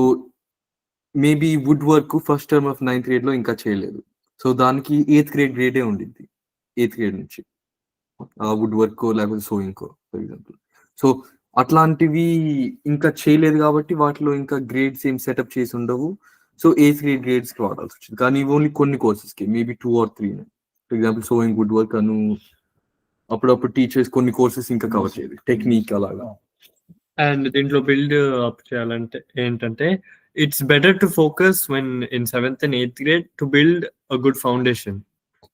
E: maybe wood work first term of 9th grade లో ఇంకా చేయలేదు, సో దానికి 8th గ్రేడ్ గ్రేడే ఉండిద్ది 8th గ్రేడ్ నుంచి, వుడ్ వర్క్ లేకపోతే సోయింగ్ ఫర్ ఎగ్జాంపుల్. సో అట్లాంటివి ఇంకా చేయలేదు కాబట్టి వాటిలో ఇంకా గ్రేడ్స్ ఏం సెటప్ చేసి ఉండవు. సో 8th గ్రేడ్ గ్రేడ్స్ కి వాడాల్సి వచ్చింది, కానీ ఓన్లీ కొన్ని కోర్సెస్ కి, maybe 2 or 3. For example sewing, wood work అను అప్పుడప్పుడు టీచర్స్ కొన్ని కోర్సెస్ ఇంకా కవర్ చేయదు, టెక్నిక్ అలాగా.
A: అండ్ దీంట్లో బిల్డ్ అప్ చేయాలంటే ఏంటంటే, it's better to focus when in 7th and 8th grade to build a good foundation.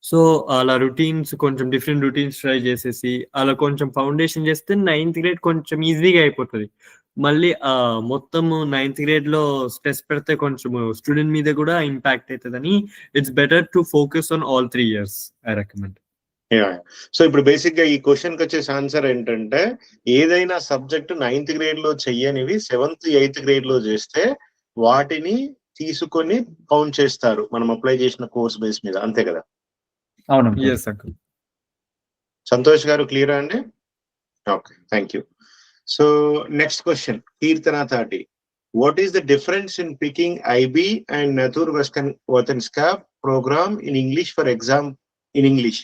A: So అలా రొటీన్స్, కొంచెం డిఫరెంట్ రొటీన్స్ ట్రై చేసేసి అలా కొంచెం ఫౌండేషన్ చేస్తే 9th grade కొంచెం ఈజీగా అయిపోతుంది. మళ్ళీ మొత్తం 9th grade లో స్ట్రెస్ పెడితే కొంచెం స్టూడెంట్ మీద కూడా ఇంపాక్ట్ అవుతుందని it's better to focus on all 3 years I recommend.
G: So ఇప్పుడు బేసిక్ గా ఈ క్వశ్చన్ కి వచ్చేసి ఆన్సర్ ఏంటంటే, ఏదైనా సబ్జెక్ట్ 9th grade లో చెయ్యనివి 7th, 8th grade లో చేస్తే వాటిని తీసుకొని కౌంట్ చేస్తారు మనం అప్లై చేసిన కోర్స్ బేస్ మీద, అంతే కదా?
D: అవును.
G: సంతోష్ గారు క్లియరా అండి? Okay, thank you. So next question, Keerthana Tati, what is the difference in picking IB and Natur వెస్టర్న్స్కా programme in English for exam in English?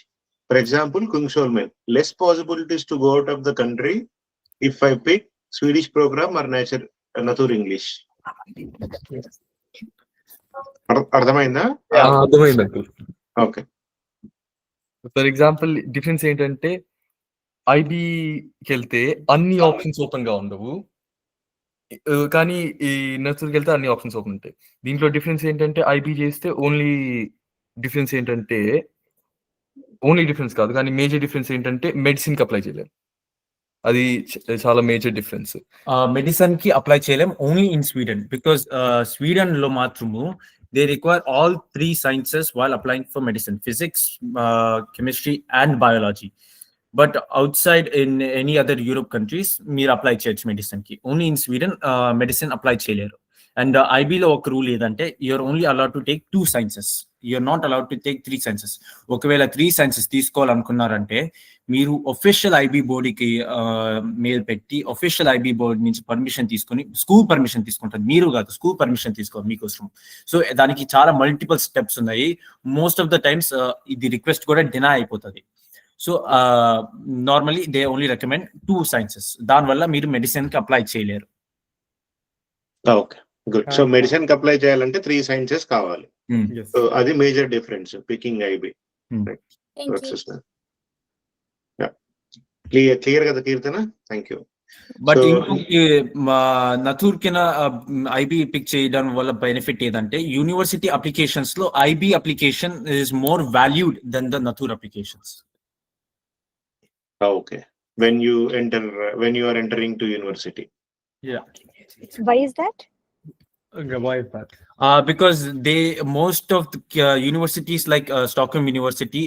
G: For example, Kungsholmen, less possibilities to go out of the country if I pick Swedish program or Natur English. అర్థమైందా?
E: అర్థమైంది uncle.
G: Okay.
E: For example difference ఏంటంటే, ఐబీకి వెళ్తే అన్ని options open గా ఉండవు, కానీ ఈ నర్సరీకి వెళ్తే అన్ని ఆప్షన్స్ ఓపెన్ ఉంటాయి. దీంట్లో డిఫరెన్స్ ఏంటంటే ఐబీ చేస్తే ఓన్లీ డిఫరెన్స్ కాదు, కానీ మేజర్ డిఫరెన్స్ ఏంటంటే మెడిసిన్ కి అప్లై చేయలేము. అది చాలా మేజర్ డిఫరెన్స్.
D: మెడిసిన్ కి అప్లై చేయలేం only in Sweden, because Sweden లో మాత్రము they require all 3 sciences while applying for medicine: physics, chemistry and biology. But outside in any other Europe countries మీరు అప్లై చేయొచ్చు మెడిసిన్ కి. Only in Sweden medicine apply చేయలేరు. And ఐబీలో ఒక rule ఏదంటే you're only allowed to take 2 sciences, you're not allowed to take 3 sciences. ఒకవేళ 3 sciences తీసుకోవాలనుకున్నారంటే మీరు ఒఫిషియల్ ఐబీ బోర్డుకి మెయిల్ పెట్టి ఒఫిషియల్ ఐబీ బోర్డు నుంచి పర్మిషన్ తీసుకొని, స్కూల్ పర్మిషన్ తీసుకుంటారు, మీరు కాదు, స్కూల్ పర్మిషన్ తీసుకోవాలి మీకోసం. సో దానికి చాలా మల్టిపుల్ స్టెప్స్ ఉన్నాయి. మోస్ట్ ఆఫ్ ద టైమ్స్ ఇది రిక్వెస్ట్ కూడా డినై అయిపోతుంది. So normally they only recommend 2 sciences. దానివల్ల మీరు మెడిసిన్ కి అప్లై చేయలేరు.
G: Okay, good. సో మెడిసిన్ కి అప్లై చేయాలంటే 3 sciences కావాలి.
A: Yes.
G: సో అది major difference picking IB. Clear కదా Keerthana? Thank you.
D: But
G: So-
D: ఇంకొకటి నథూర్ కింద ఐబీ పిక్ చేయడం వల్ల బెనిఫిట్ ఏదంటే యూనివర్సిటీ అప్లికేషన్స్ లో IB application is more valued than the Natur applications.
G: Okay, when you are entering to university.
A: Yeah.
H: Why is that?
A: Okay, why is that?
D: Because most of the universities like Stockholm University,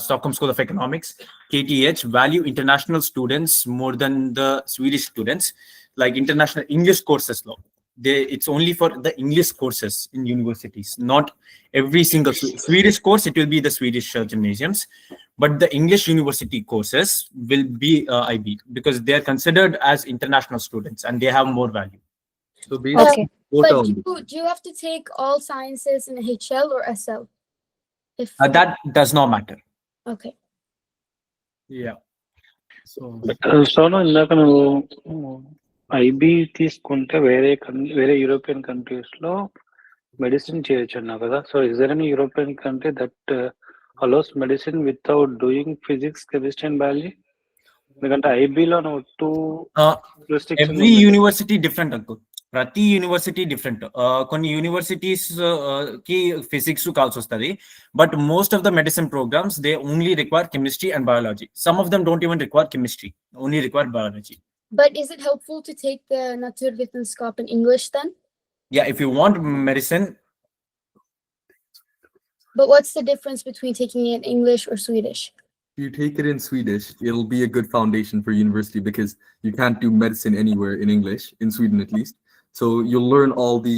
D: Stockholm School of Economics, KTH, value international students more than the Swedish students. Like international English courses law, it's only for the English courses in universities, not every single Swedish course. It will be the Swedish gymnasiums, but the English university courses will be IB because they are considered as international students and they have more value.
E: So basic
H: Okay.
E: quota
I: But
E: ఉంది.
I: do you have to take all sciences in HL or SL? If
D: That does not matter.
I: okay.
A: Yeah. So
F: Sonu, ఇందాక నువ్వు IB తీసుకుంటే వేరే European countries లో medicine చేయొచ్చు అన్నావు కదా. So is there any European country that allows medicine without doing physics, chemistry and biology? ఎందుకంటే ఐబీలో నువ్వు 2 restrictions
D: Every university different అంకు. ప్రతి యూనివర్సిటీ డిఫరెంట్. కొన్ని యూనివర్సిటీస్ కి ఫిజిక్స్ కావాల్సి వస్తుంది, but most of the medicine programs they only require chemistry and biology. Some of them don't even require chemistry, only require biology.
I: But is it helpful to take the Naturvetenskap in English then?
D: Yeah, if you want medicine,
I: But what's the difference between taking it in English or Swedish?
E: If you take it in Swedish, it'll be a good foundation for university because you can't do medicine anywhere in English, in Sweden at least. So you'll learn all the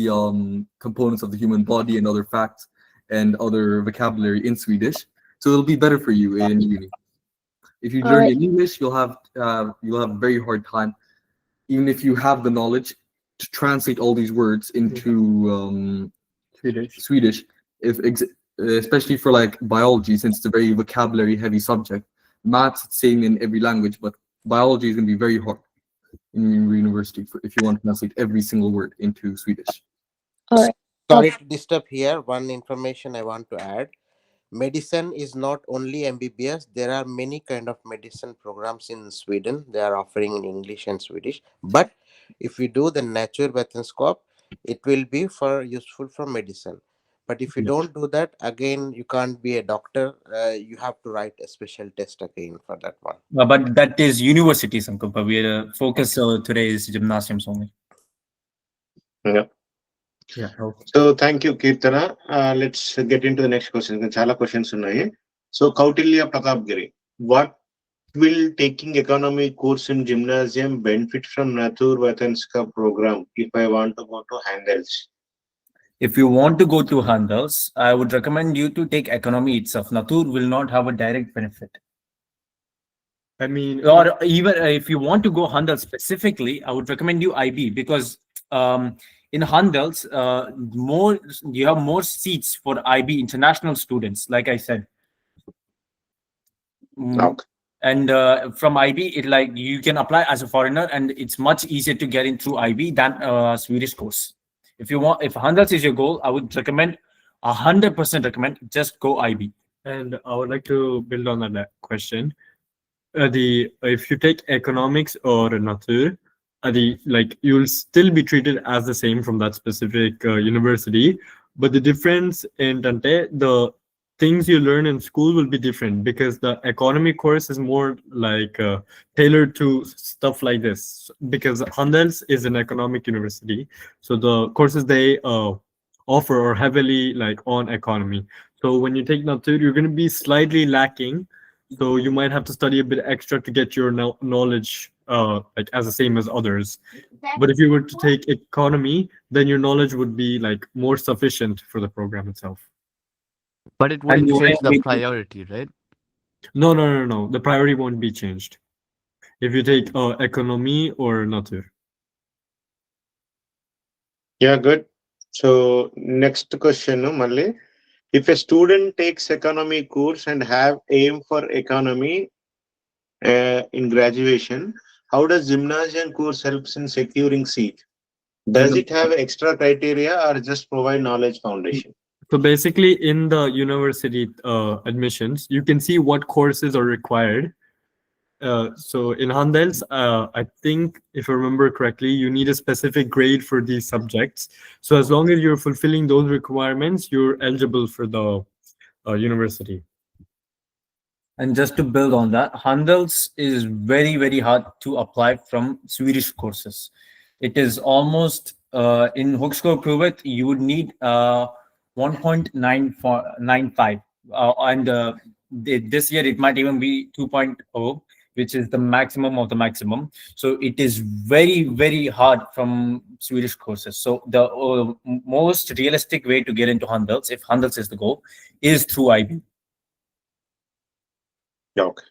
E: components of the human body and other facts and other vocabulary in Swedish. So it'll be better for you in uni. If you learn in English, you'll have a very hard time, even if you have the knowledge to translate all these words into Swedish. Especially for like biology, since it's a very vocabulary heavy subject. Maths, it's same in every language, but biology is going to be very hard in university if you want to translate every single word into Swedish.
J: Sorry to disturb here. One information I want to add. Medicine is not only MBBS. There are many kind of medicine programs in Sweden. They are offering in English and Swedish. But if you do the Naturvetenskap, it will be useful for medicine. But if you don't do that, again, you can't be a doctor. You have to write a special test again for that one.
D: but that is universities, uncle. But we focus today is gymnasiums only.
A: yeah. Okay.
G: So thank you Keerthana. Let's get in to the next question. చాలా questions ఉన్నాయి. So Kautilya Pratap Giri, what will taking economy course in gymnasium benefit from Naturvetenskap program if I want to go to Handels?
D: If you want to go to Handels, I would recommend you to take economy itself. Natur will not have a direct benefit.
A: I mean,
D: Or even if you want to go Handels specifically, I would recommend you IB because in Handels, you have more seats for IB international students, like I said.
G: Okay.
D: And from IB, you can apply as a foreigner, and it's much easier to get in through IB than Swedish course. If Handels is your goal, I would recommend 100% recommend just go IB.
A: and I would like to build on that question. if you take economics or natur, like you'll still be treated as the same from that specific university, but the difference in the things you learn in school will be different because the economy course is more like tailored to stuff like this. Because Handels is an economic university, so the courses they offer are heavily like on economy. So when you take natur, you're going to be slightly lacking. So you might have to study a bit extra to get your knowledge like as the same as others. But if you were to take economy, then your knowledge would be like more sufficient for the program itself.
H: But it wouldn't
D: you
H: change
D: might
H: the
D: be-
H: priority, right?
A: No. The priority won't be changed if you take economy or natur.
G: Yeah, good. So next question, Malli. If a student takes economy course and have aim for economy in graduation, how does gymnasium course helps in securing seat? Does it have extra criteria or just provide knowledge foundation?
A: So basically, in the university admissions, you can see what courses are required. So in Handels, I think if I remember correctly, you need a specific grade for these subjects. So as long as you're fulfilling those requirements, you're eligible for the university.
D: And just to build on that, Handels is very, very hard to apply from Swedish courses. It is almost in Högskoleprovet, you would need 1.95. And this year, it might even be 2.0, which is the maximum of the maximum. So it is very, very hard from Swedish courses. So the most realistic way to get into Handels, if Handels is the goal, is through IB.
G: Yeah, okay.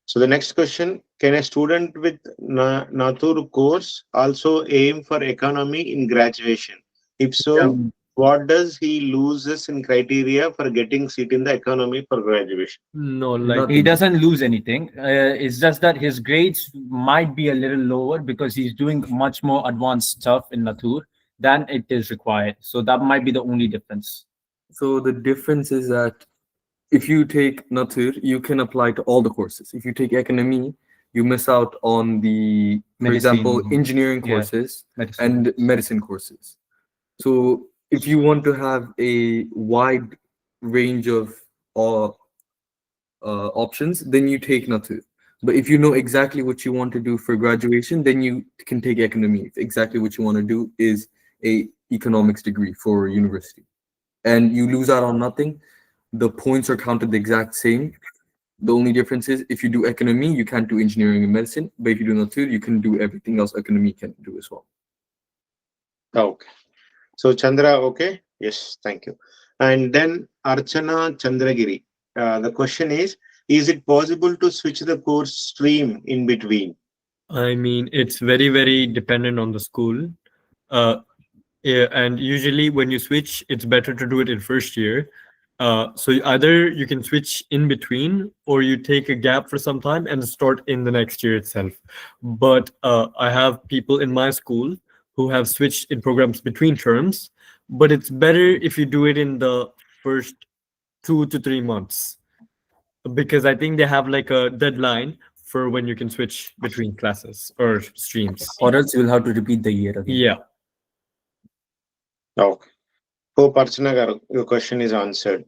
G: So the next question, can a student with Natur course also aim for economy in graduation? If so, what does he loses in criteria for getting seat in the economy for graduation?
A: No, like
D: He doesn't lose anything. It's just that his grades might be a little lower because he's doing much more advanced stuff in Natur than it is required. So that might be the only difference.
E: So the difference is that if you take Natur, you can apply to all the courses. If you take economy, you miss out on the, for example, engineering courses and medicine courses. So if you want to have a wide range of options, then you take Natur. But if you know exactly what you want to do for graduation, then you can take economy. If exactly what you want to do is a economics degree for university, and you lose out on nothing. The points are counted the exact same. The only difference is if you do economy, you can't do engineering and medicine. But if you do Natur, you can do everything else economy can do as well.
G: Okay. So Chandra, okay? Yes, thank you. And then Archana Chandragiri. The question is it possible to switch the course stream in between?
A: I mean, it's very, very dependent on the school. Yeah, and usually when you switch, it's better to do it in first year. So either you can switch in between or you take a gap for some time and start in the next year itself. But I have people in my school who have switched in programs between terms, but it's better if you do it in the first 2 to 3 months, because I think they have like a deadline for when you can switch between classes or streams.
D: Or else you will have to repeat the year again.
A: Yeah.
G: Okay. Hope Archana garu, your question is answered.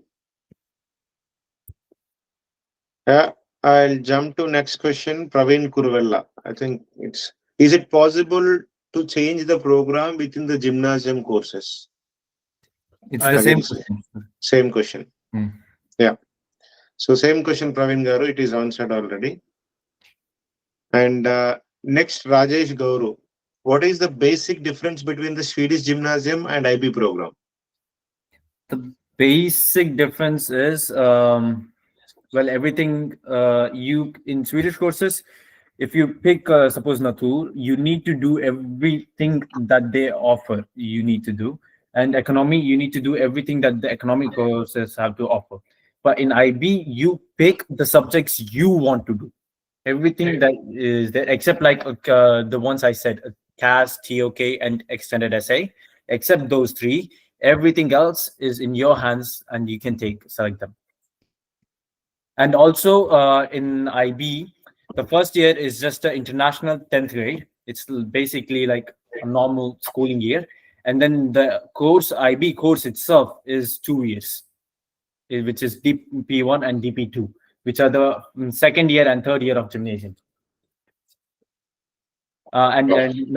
G: Yeah, I'll jump to next question. Praveen Kurvella. I think is it possible to change the program within the gymnasium courses?
D: It's the same question.
G: Same question.
D: Hmm.
G: Yeah. So same question, Praveen Garu. It is answered already. And next, Rajesh Gauru. What is the basic difference between the Swedish gymnasium and IB program?
D: The basic difference is, well, everything you in Swedish courses, if you pick suppose Natur, you need to do everything that they offer. You need to do, and economy, you need to do everything that the economic courses have to offer. But in IB, you pick the subjects you want to do. Everything that is there, except like the ones I said, CAS, TOK, and extended essay. Except those three, everything else is in your hands, and you can select them. And also in IB, The first year is just an international 10th grade. It's basically like a normal schooling year. And then the course, IB course itself is 2 years, which is DP1 and DP2, which are the second year and third year of gymnasium. And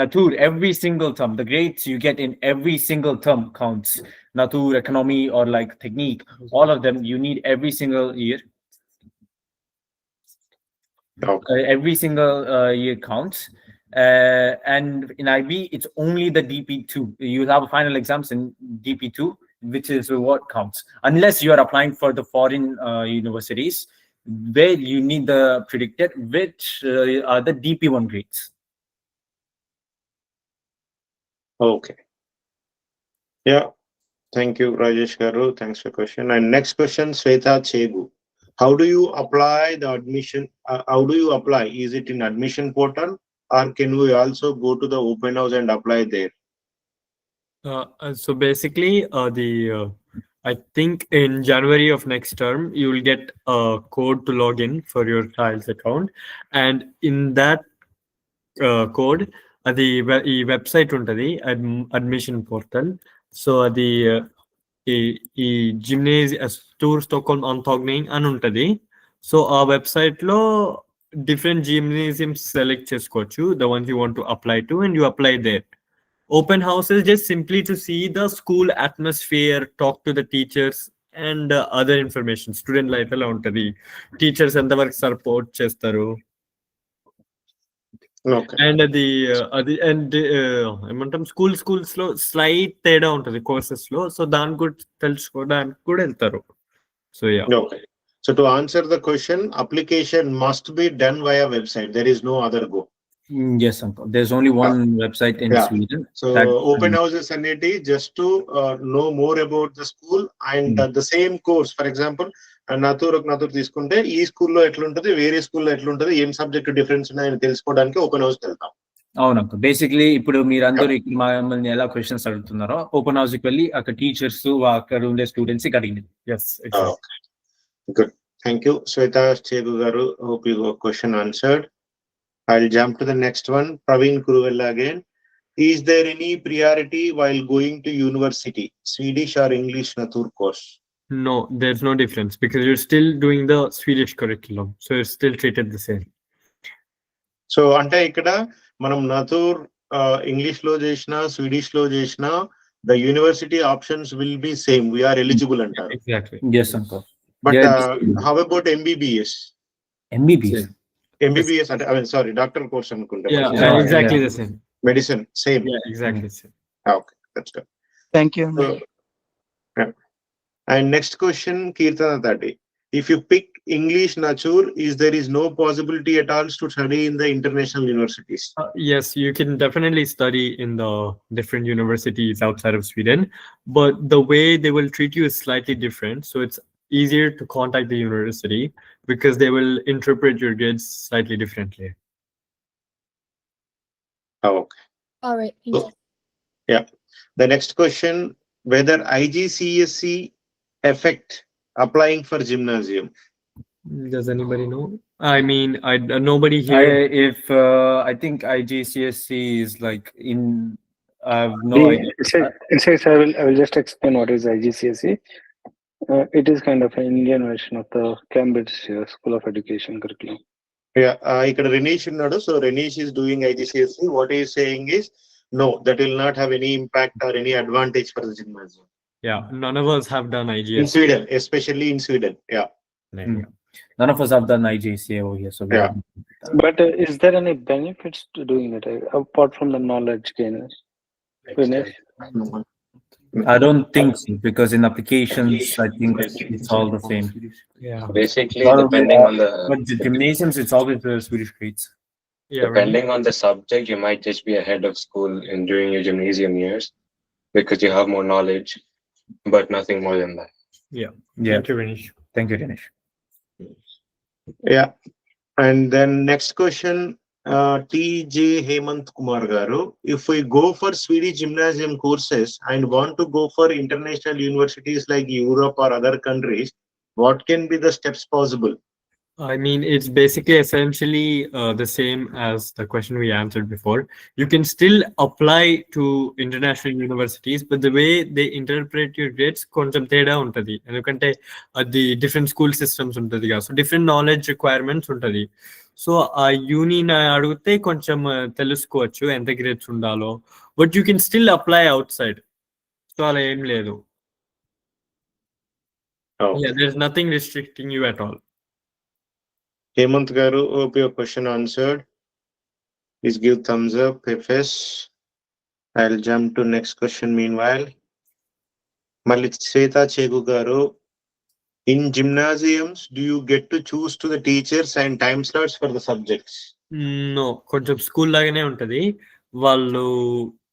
D: Natur, every single term, the grades you get in every single term counts. Natur, economy, or like technique, all of them, you need every single year. Every single year counts. And in IB, it's only the DP2. You have final exams in DP2, which is what counts. Unless you are applying for the foreign universities, where you need the predicted, which are the DP1 grades.
G: Okay. Yeah. Thank you, Rajesh Garu. Thanks for the question. And next question, Sweta Chegu. How do you apply the admission? How do you apply? Is it in admission portal, or can we also go to the open house and apply there?
A: So basically, I think in January of next term, you will get a code to log in for your child's account, and in that code, the website untadi admission portal. So the gymnasium Tour Stockholm Antagning అని ఉంటది. So ఆ website లో different gymnasiums select చేసుకోవచ్చు, the ones you want to apply to, and you apply there. Open house is just simply to see the school atmosphere, talk to the teachers, and other information. Student life ఎలా ఉంటది, teachers ఎంతవరకు support చేస్తారు, and అది and ఏమంటాం schools లో slight తేడా ఉంటది courses లో. సో దాని కూడా తెలుసుకోవడానికి కూడా వెళ్తారు. So yeah.
G: Okay. So to answer the question, application must be done via website. There is no other go.
D: Yes, uncle. There's only one website in Sweden.
G: So open houses anity just to know more about the school and the same course. For example, Natur తీసుకుంటే ఈ స్కూల్లో ఎట్లుంటది, వేరే స్కూల్లో ఎట్లుంటది, ఏం subject difference ఉన్నాయని తెలుసుకోవడానికి ఓపెన్ హౌస్ వెళ్తాం.
D: అవునక్క. బేసిక్లీ ఇప్పుడు మీరు అందరూ మమ్మల్ని ఎలా క్వశ్చన్స్ అడుగుతున్నారో ఓపెన్ హౌస్ కి వెళ్ళి అక్కడ టీచర్స్ అక్కడ ఉండే స్టూడెంట్స్ కి అడిగింది.
G: Good. Thank you, Sweta Chegu garu. Hope you got question answered. I'll jump to the next one. Praveen Kuruvella again. Is there any priority while going to university, Swedish or English Natur course?
A: No, there's no difference because you're still doing the Swedish curriculum, so you're still treated the same.
G: So ante ikkada manam Natur English lo chesina, Swedish lo chesina, the university options will be same. We are eligible antaru.
A: Exactly.
D: Yes, uncle.
G: But how about MBBS? MBBS, I mean, sorry, doctor course anukunta.
A: Yeah, exactly the same.
G: Medicine, same.
A: Yeah, exactly the same.
G: Okay, that's good.
K: Thank you.
G: Yeah. And next question, Kirtana Tati. If you pick English Natur, there is no possibility at all to study in the international universities?
A: Yes, you can definitely study in the different universities outside of Sweden, but the way they will treat you is slightly different. So it's easier to contact the university because they will interpret your grades slightly differently.
G: Okay.
I: All right.
G: Yeah. The next question, whether IGCSE affect applying for gymnasium?
A: Does anybody know? I mean, nobody here.
D: I think IGCSE is like in. I have no idea.
F: I will just explain what is IGCSE. It is kind of an Indian version of the Cambridge School of Education curriculum.
G: Yeah, ikkada Renish unnadu. So Renish is doing IGCSE. What he is saying is, no, that will not have any impact or any advantage for the gymnasium.
A: Yeah, none of us have done IGCSE.
G: In Sweden, especially in Sweden. Yeah.
D: None of us have done IGCSE over here. So
G: yeah.
F: But is there any benefits to doing it apart from the knowledge gainers?
D: I don't think so, because in applications, I think it's all the same.
A: Yeah.
L: Basically, depending on the.
D: But the gymnasiums, it's always the Swedish grades.
A: Yeah.
L: Depending on the subject, you might just be ahead of school during your gymnasium years because you have more knowledge, but nothing more than that.
A: Yeah.
D: Yeah.
A: Thank you, Renish.
D: Thank you, Dinesh.
G: Yeah. And then next question, TJ Hemant Kumar garu. If we go for Swedish gymnasium courses and want to go for international universities like Europe or other countries, what can be the steps possible?
A: I mean, it's basically essentially the same as the question we answered before. You can still apply to international universities, but the way they interpret your grades కొంచెం తేడా ఉంటది. ఎందుకంటే అది different school systems ఉంటది కదా, so different knowledge requirements ఉంటది. So ఆ యూనిని అడిగితే కొంచెం తెలుసుకోవచ్చు ఎంత గ్రేడ్స్ ఉండాలో, but you can still apply out side. So అలా ఏం లేదు. There's nothing restricting you at all.
G: Hemant garu, hope your question answered. Please give thumbs up if yes. I'll jump to next question meanwhile. Mali Sweta Chegu garu, in gymnasiums, do you get to choose to the teachers and time slots for the subjects?
A: No, కొంచెం school లాగానే ఉంటది. వాళ్ళు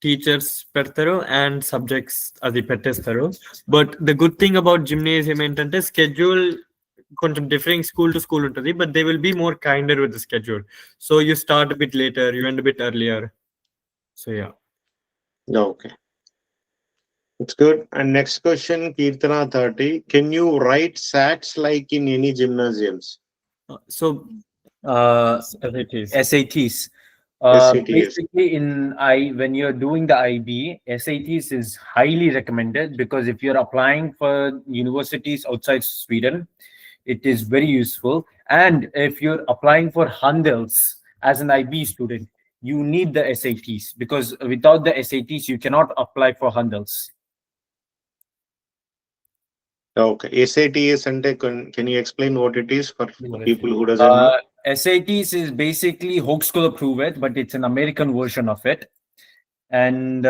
A: teachers పెడతారు and subjects అది పెట్టేస్తారు. But the good thing about gymnasium ఏంటంటే schedule కొంచెం different school to school ఉంటుంది, but they will be more kinder with the schedule. So you start bit later, you end bit earlier. So yeah.
G: Okay. It's good. And next question, Kirtana 30. Can you write SATs like in any gymnasiums?
A: So
D: SATs.
G: SATs.
D: Basically, when you're doing the IB, SATs is highly recommended because if you're applying for universities outside Sweden, it is very useful. And if you're applying for Handels as an IB student, you need the SATs because without the SATs, you cannot apply for Handels.
G: Okay. SATs and can you explain what it is for people who doesn't know?
D: SATs is basically Hochschule Provet, but it's an American version of it. And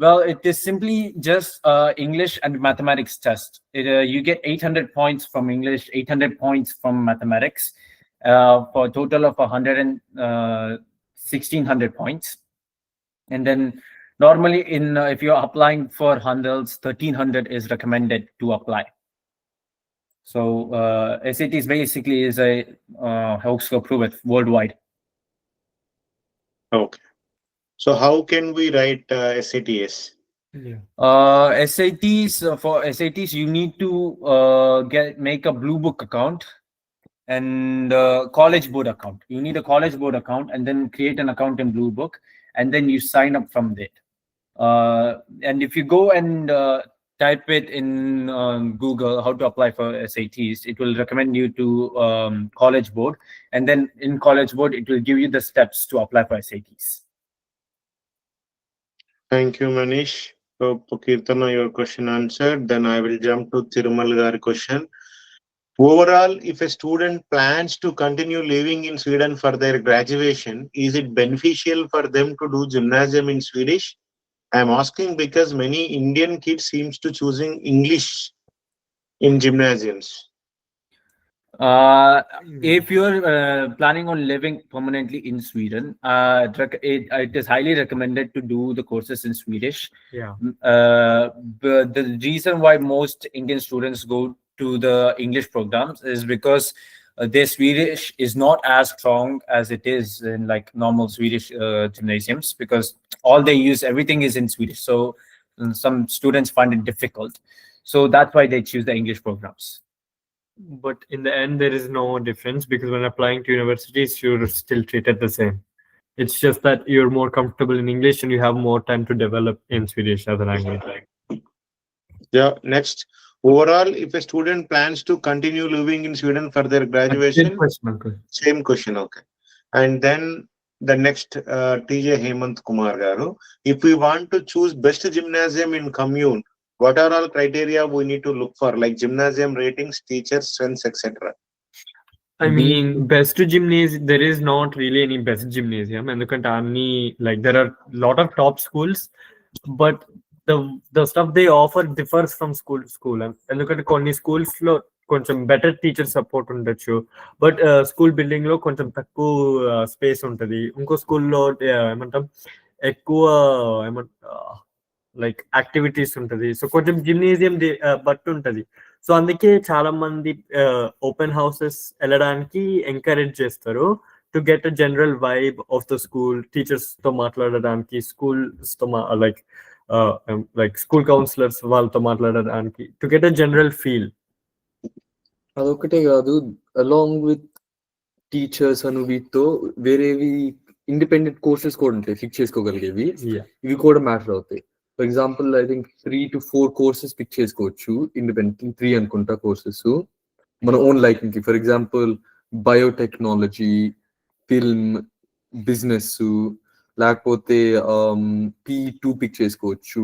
D: well, it is simply just English and mathematics test. You get 800 points from English, 800 points from mathematics, for a total of 1,600 points. And then normally if you're applying for Handels, 1,300 is recommended to apply. So SATs basically is a Hochschule Provet worldwide.
G: Okay. So how can we write SATs?
D: SATs, for SATs, you need to make a Blue Book account and College Board account. You need a College Board account and then create an account in Blue Book, and then you sign up from there. And if you go and type it in Google how to apply for SATs, it will recommend you to College Board, and then in College Board it will give you the steps to apply for SATs.
G: Thank you, Manish. So, Kirtana, your question answered. Then I will jump to Thirumal Garu question. Overall, if a student plans to continue living in Sweden for their graduation, is it beneficial for them to do gymnasium in Swedish? I am asking because many Indian kids seems to choosing English in gymnasiums.
D: If you're planning on living permanently in Sweden, it is highly recommended to do the courses in Swedish.
A: Yeah.
D: But the reason why most Indian students go to the English programs is because their Swedish is not as strong as it is in like normal Swedish gymnasiums, because all they use, everything is in Swedish. So some students find it difficult. So that's why they choose the English programs.
A: But in the end, there is no difference because when applying to universities, you're still treated the same. It's just that you're more comfortable in English and you have more time to develop in Swedish as a language.
G: Yeah. Next, overall, if a student plans to continue living in Sweden for their graduation, same question. Okay. And then the next, TJ Hemant Kumar Garu, if we want to choose best gymnasium in commune, what are all criteria we need to look for, like gymnasium ratings, teachers, strengths, etc.?
A: I mean, best gymnasium, there is not really any best gymnasium. And like there are a lot of top schools, but the stuff they offer differs from school to school. And look at కొన్ని schools లో కొంచెం better teacher support ఉండొచ్చు, but school building లో కొంచెం తక్కువ space ఉంటది. ఇంకో స్కూల్లో ఏమంటాం ఎక్కువ లైక్ యాక్టివిటీస్ ఉంటది. సో కొంచెం జిమ్నేజియం బట్టి ఉంటది. సో అందుకే చాలా మంది ఓపెన్ హౌసెస్ వెళ్ళడానికి ఎంకరేజ్ చేస్తారు to get a general vibe of the school, teachers తో మాట్లాడడానికి, స్కూల్స్ తో లైక్ స్కూల్ కౌన్సిలర్స్ వాళ్ళతో మాట్లాడడానికి, to get a general feel.
E: అదొకటే కాదు, అలాంగ్ విత్ టీచర్స్ అను వీటితో వేరేవి ఇండిపెండెంట్ కోర్సెస్ కూడా ఉంటాయి పిక్ చేసుకోగలిగేవి. ఇవి కూడా మ్యాటర్ అవుతాయి. For example I think 3 to 4 courses pick చేసుకోవచ్చు ఇండిపెండెంట్. 3 అనుకుంటా కోర్సెస్ మన ఓన్ లైకింగ్ కి. For example biotechnology, film, business, లేకపోతే P2 పిక్ చేసుకోవచ్చు.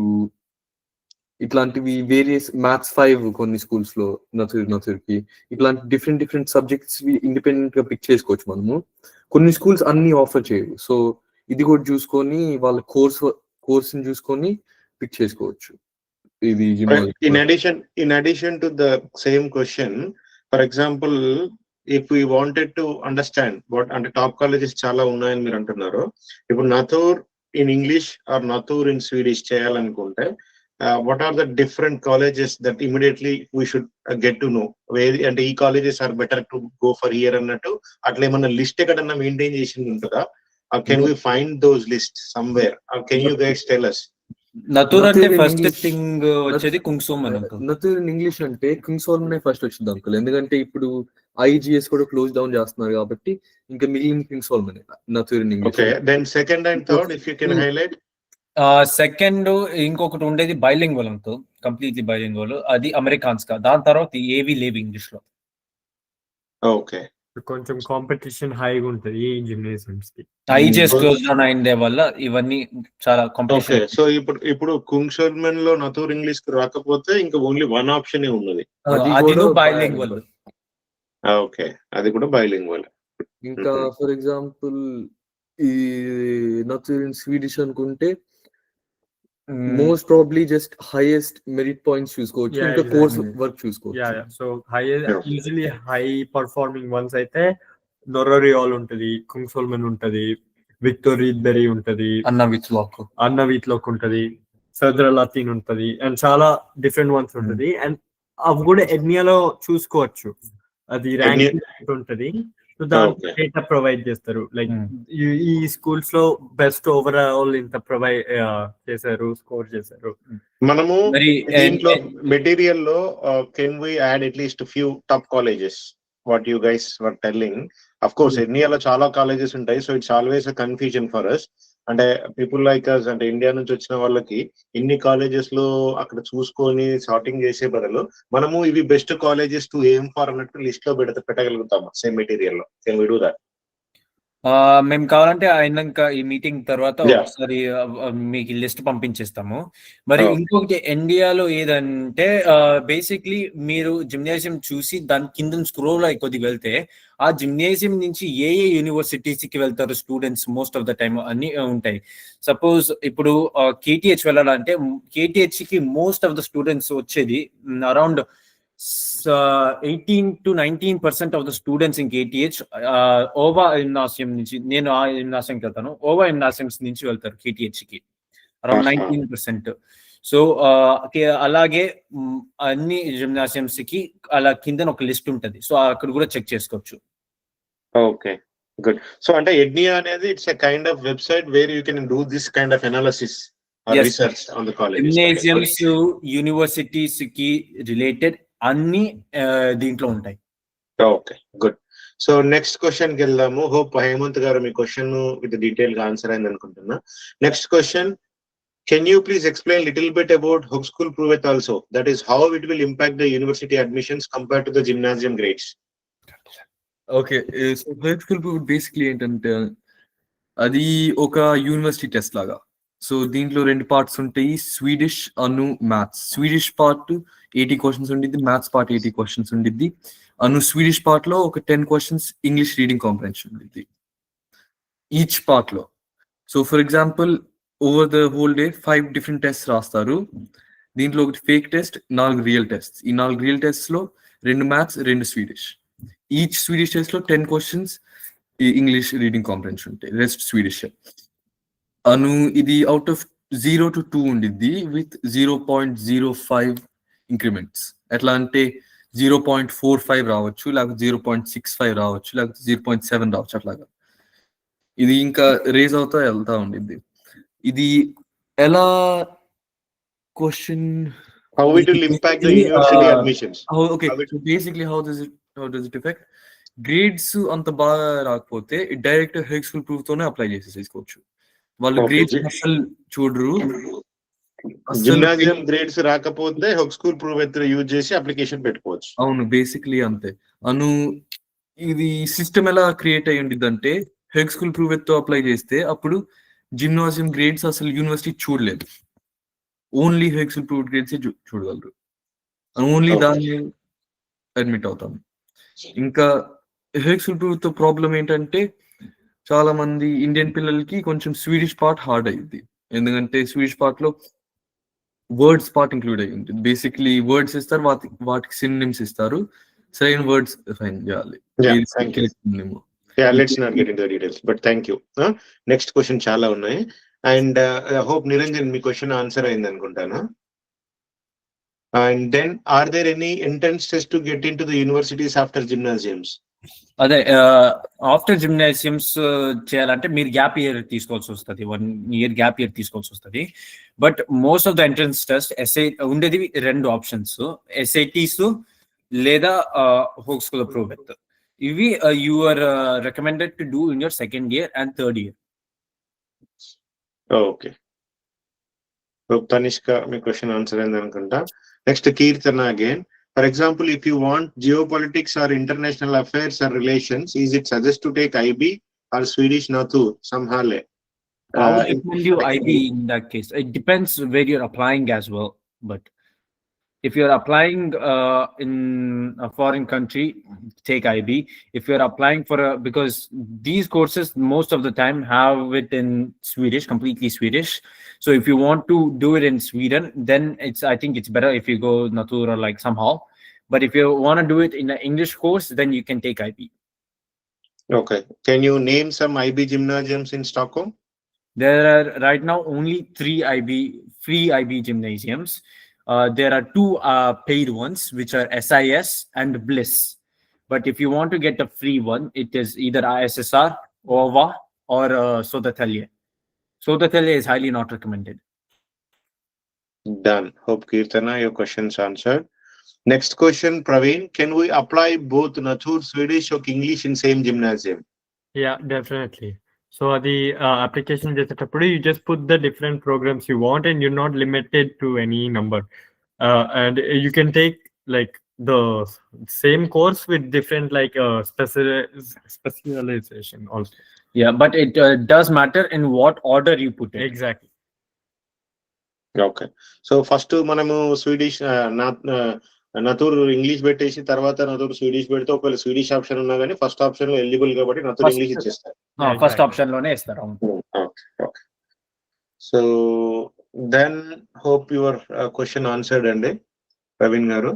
E: ఇట్లాంటివి వేరియస్ మ్యాథ్స్ 5 కొన్ని స్కూల్స్ లో నర్సరీకి ఇట్లాంటి డిఫరెంట్ సబ్జెక్ట్స్ ఇండిపెండెంట్ గా పిక్ చేసుకోవచ్చు మనము. కొన్ని స్కూల్స్ అన్ని ఆఫర్ చేయవు. సో ఇది కూడా చూసుకొని వాళ్ళ కోర్స్ ని చూసుకొని పిక్ చేసుకోవచ్చు. ఇది
G: in addition to the same question, for example, if we wanted to understand what అంటే టాప్ కాలేజెస్ చాలా ఉన్నాయని మీరు అంటున్నారు, ఇప్పుడు Natur in English or Natur in Swedish చేయాలనుకుంటే what are the different colleges that immediately we should get to know? అంటే ఈ colleges are better to go for here అన్నట్టు అట్లా ఏమన్నా లిస్ట్ ఎక్కడన్నా మెయింటైన్ చేసి ఉంటుందా? Can we find those lists somewhere? Can you guys tell us?
D: నథూర్ అంటే first thing వచ్చేది కుంగ్సోమన్ అంకుల్.
E: నథూర్ ఇన్ ఇంగ్లీష్ అంటే కుంగ్సోమన్ ఫస్ట్ వచ్చింది అంకుల్. ఎందుకంటే ఇప్పుడు IGS కూడా క్లోజ్ డౌన్ చేస్తున్నారు కాబట్టి ఇంకా మిగిలిన Kungsholmen Natur in English.
G: Okay, then second and third if you can highlight.
D: Second ఇంకొకటి ఉండేది బైలింగ్వల్ అంకుల్, కంప్లీట్లీ బైలింగ్వల్. అది అమెరికాన్స్ గా. దాని తర్వాత ఏవి లేవు ఇంగ్లీష్ లో.
G: ఓకే,
A: కొంచెం కాంపిటీషన్ హైగా ఉంటది ఈ జిమ్నేసియమ్స్ కి.
D: IGS క్లోజ్ డౌన్ అయిందే వల్ల ఇవన్నీ చాలా కాంపిటీషన్.
G: సో ఇప్పుడు కుంగ్సోల్మెన్ లో నథూర్ ఇంగ్లీష్ కి రాకపోతే ఇంకా ఓన్లీ వన్ ఆప్షన్ ఉన్నది,
D: అది బైలింగ్వల్.
G: ఓకే, అది కూడా బైలింగ్వల్.
E: ఇంకా ఫర్ ఎగ్జాంపుల్ ఈ నథూర్ ఇన్ స్వీడిష్ అనుకుంటే most probably just highest merit points చూసుకోవచ్చు, ఇంకా కోర్స్ వర్క్ చూసుకోవచ్చు.
A: So usually high performing once అయితే నొరరియాల్ ఉంటది, కుంగ్సోల్మెన్ ఉంటది, విక్టోరియా ఉంటది, అన్న వీట్లోక్ ఉంటది, సదర్ లాటిన్ ఉంటది, అండ్ చాలా డిఫరెంట్ వన్స్ ఉంటది. అండ్ అవి కూడా ఎడ్నియాలో చూసుకోవచ్చు. అది ర్యాంక్ ఉంటది. సో దానికి డేటా ప్రొవైడ్ చేస్తారు. లైక్ ఈ స్కూల్స్ లో బెస్ట్ ఓవరాల్ ఇంత ప్రొవైడ్ చేశారు, స్కోర్ చేశారు.
G: మనము దీంట్లో మెటీరియల్ లో can we add at least few top colleges what you guys were telling. Of course ఇండియాలో చాలా కాలేజెస్ ఉంటాయి. So it's always a confusion for us. అంటే పీపుల్ లైక్ అస్ అంటే ఇండియా నుంచి వచ్చిన వాళ్ళకి ఇన్ని కాలేజెస్ లో అక్కడ చూసుకొని సార్టింగ్ చేసే బదులు మనము ఇవి best colleges to aim for అన్నట్టు లిస్ట్ లో పెట్టగలుగుతాము సేమ్ మెటీరియల్ లో. Can we do that?
D: మేము కావాలంటే అయినాక ఈ మీటింగ్ తర్వాత ఒకసారి మీకు లిస్ట్ పంపించేస్తాము. మరి ఇంకొకటి ఇండియాలో ఏదంటే బేసిక్లీ మీరు జిమ్నేజియం చూసి దాని కింద స్క్రోల్ అయి కొద్దిగా వెళ్తే ఆ జిమ్నేజియం నుంచి ఏ యూనివర్సిటీస్ కి వెళ్తారు students most of the time అన్ని ఉంటాయి. సపోజ్ ఇప్పుడు KTH వెళ్ళాలంటే KTH కి మోస్ట్ ఆఫ్ ద స్టూడెంట్స్ వచ్చేది around 18 to 19% of the students in KTH ఓవా ఇమ్నాసియం నుంచి, నేను ఆ ఇమ్నాసియంకి వెళ్తాను, ఓవా ఇమ్నాసియమ్స్ నుంచి వెళ్తారు KTH కి అరౌండ్ 19%. సో అలాగే అన్ని జిమ్నాసియమ్స్ కి అలా కింద ఒక లిస్ట్ ఉంటది. సో అక్కడ కూడా చెక్ చేసుకోవచ్చు.
G: Okay, good. సో అంటే ఎడ్నియా అనేది it's a kind of website where you can do this kind of analysis or research on the colleges.
D: Gymnasiums universities కి రిలేటెడ్ అన్ని దీంట్లో ఉంటాయి.
G: Okay, good. So next question కి వెళ్దాము. హోప్ హేమంత్ గారు మీ క్వశ్చన్ విత్ డీటెయిల్ గా ఆన్సర్ అయింది అనుకుంటున్నా. Next question, can you please explain little bit about హుక్ స్కూల్ ప్రూవెత్ also, that is how it will impact the university admissions compare to the gymnasium grades?
E: Okay, so హుక్ స్కూల్ ప్రూవెత్ బేసిక్లీ ఏంటంటే అది ఒక యూనివర్సిటీ టెస్ట్ లాగా. సో దీంట్లో 2 పార్ట్స్ ఉంటాయి, స్వీడిష్ అను మ్యాథ్స్. స్వీడిష్ పార్ట్ 80 క్వశ్చన్స్ ఉండిద్ది, మ్యాథ్స్ పార్ట్ 80 క్వశ్చన్స్ ఉండిద్ది. అను స్వీడిష్ పార్ట్ లో ఒక 10 క్వశ్చన్స్ ఇంగ్లీష్ రీడింగ్ కాంప్రహెన్షన్ ఉండిద్ది ఈచ్ పార్ట్ లో. So for example over the whole day 5 different test రాస్తారు. దీంట్లో ఒకటి ఫేక్ టెస్ట్, 4 రియల్ టెస్ట్. ఈ 4 రియల్ టెస్ట్ లో 2 maths, 2 Swedish. Each Swedish test లో 10 క్వశ్చన్స్ ఇంగ్లీష్ రీడింగ్ కాంప్రహెన్షన్ ఉంటాయి, రెస్ట్ స్వీడిష్. అను ఇది అవుట్ ఆఫ్ 0 to 2 ఉండిద్ది విత్ 0.05 ఇంక్రిమెంట్స్. ఎట్లా అంటే 0.45 రావచ్చు, లేకపోతే 0.65 రావచ్చు, లేకపోతే 0.7 రావచ్చు. అట్లాగా ఇది ఇంకా రేజ్ అవుతా వెళ్తా ఉండిద్ది. ఇది ఎలా question
G: how it will impact the university admissions?
E: Okay, so basically how does it affect? Grades అంత బాగా రాకపోతే డైరెక్ట్ హెగ్ స్కూల్ ప్రూఫ్ తోనే అప్లై చేసేసుకోవచ్చు. వాళ్ళు
G: Okay.
E: గ్రేడ్స్ అసలు చూడరు.
G: జిమ్నాజియం గ్రేడ్స్ రాకపోతే హెగ్ స్కూల్ ప్రూవ్ యూజ్ చేసి అప్లికేషన్ పెట్టుకోవచ్చు.
E: అవును, బేసిక్లీ అంతే. ఇది సిస్టమ్ ఎలా క్రియేట్ అయ్యి ఉండిద్దంటే హెగ్ స్కూల్ ప్రూవ్ తో అప్లై చేస్తే అప్పుడు జిమ్నాజియం గ్రేడ్స్ అసలు యూనివర్సిటీ చూడలేదు. Only Hague school prove grades చూడగలరు. ఓన్లీ దాన్ని అడ్మిట్ అవుతాం. ఇంకా హెగ్ స్కూల్ ప్రూవ్ తో ప్రాబ్లం ఏంటంటే చాలా మంది ఇండియన్ పిల్లలకి కొంచెం స్వీడిష్ పార్ట్ హార్డ్ అయ్యింది. ఎందుకంటే స్వీడిష్ పార్ట్ లో వర్డ్స్ పార్ట్ ఇంక్లూడ్ అయ్యి ఉంటుంది. బేసిక్లీ వర్డ్స్ ఇస్తారు, వాటికి సినోనిమ్స్ ఇస్తారు, సరైన వర్డ్స్ ఫైండ్ చేయాలి.
G: Let's not get into the details, but thank you. Next question చాలా ఉన్నాయి. And I hope Niranjan me question answer అయింది అనుకుంటాను. And then are there any entrance tests to get into the universities after gymnasiums?
D: అదే after జిమ్నాసియమ్స్ చేయాలంటే మీరు gap year తీసుకోవాల్సి వస్తుంది, 1 year gap year తీసుకోవాల్సి వస్తుంది. But most of the entrance test ఉండేది 2 ఆప్షన్స్, SATs లేదా హోగ్ స్కూల్ ప్రూవ్ విత్. ఇవి you are recommended to do in your 2nd year and 3rd year.
G: Okay, Tanishka మీ క్వశ్చన్ ఆన్సర్ అయింది అనుకుంటా. Next Keerthana again. For example, if you want geopolitics or international affairs or relations, is it suggest to take IB or Swedish Natur, Samhale?
D: I would recommend you IB in that case. It depends where you're applying as well. But if you're applying in a foreign country, take IB. If you're applying for because these courses most of the time have it in Swedish, completely Swedish. So if you want to do it in Sweden, then I think it's better if you go Natur or like somehow. But if you want to do it in an English course, then you can take IB.
G: Okay. Can you name some IB gymnasiums in Stockholm?
D: There are right now only 3 free IB gymnasiums. There are 2 paid ones, which are SIS and Bliss. But if you want to get a free one, it is either ISSR, OVA, or Södertälje. Södertälje is highly not recommended.
G: Done. Hope Kirtana, your questions answered. Next question, Praveen. Can we apply both Natur Swedish or English in same gymnasium?
A: Yeah, definitely. So the application చేసేటప్పుడు you just put the different programs you want and you're not limited to any number. And you can take like the same course with different like specialization also.
D: Yeah, but it does matter in what order you put it.
A: Exactly.
G: Okay. So first మనము Swedish నతూర్ English పెట్టేసి తర్వాత నతూర్ Swedish పెడితే ఒకవేళ Swedish option ఉన్నా కానీ first option లో eligible కాబట్టి నతూర్ English ఇచ్చేస్తారు.
D: ఫస్ట్ ఆప్షన్ లోనే ఇస్తారు.
G: Okay. So then hope your question answered అండి ప్రవీణ్ గారు.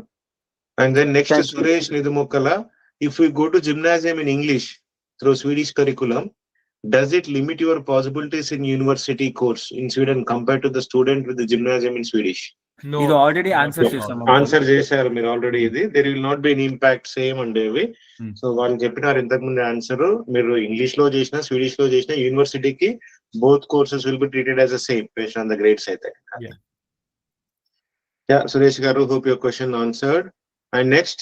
G: And then next Suresh Nidumukkala, if we go to gymnasium in English through Swedish curriculum, does it limit your possibilities in university course in Sweden compared to the student with the gymnasium in Swedish?
A: No.
D: You already answered
G: answer చేశారు మీరు already. ఇది there will not be an impact same అండేవి. సో వాళ్ళు చెప్పినారు ఇంతకు ముందు answer, మీరు ఇంగ్లీష్ లో చేసిన స్వీడిష్ లో చేసిన యూనివర్సిటీకి both courses will be treated as the same based on the grades అయితే. Yeah, Suresh garu, hope your question answered. And next,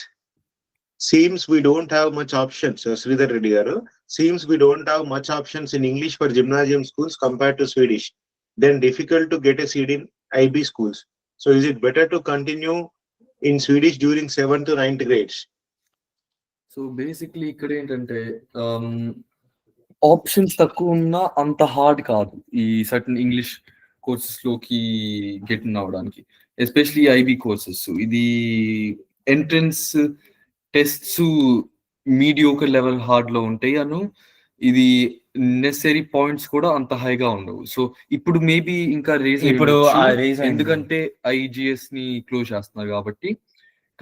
G: seems we don't have much options. Sridhar Reddy garu, seems we don't have much options in English for gymnasium schools compared to Swedish. Then difficult to get a seat in IB schools. So is it better to continue in Swedish during 7th to 9th grades?
E: So basically ఇక్కడ ఏంటంటే options తక్కువ ఉన్నా అంత hard కాదు ఈ certain English courses లోకి get in అవ్వడానికి, especially IB courses. ఇది entrance tests mediocre level hard లో ఉంటాయి ఇది నెసరీ పాయింట్స్ కూడా అంత హైగా ఉండవు. సో ఇప్పుడు మేబీ ఇంకా రేజ్ ఎందుకంటే IGS ని క్లోజ్ చేస్తున్నారు కాబట్టి.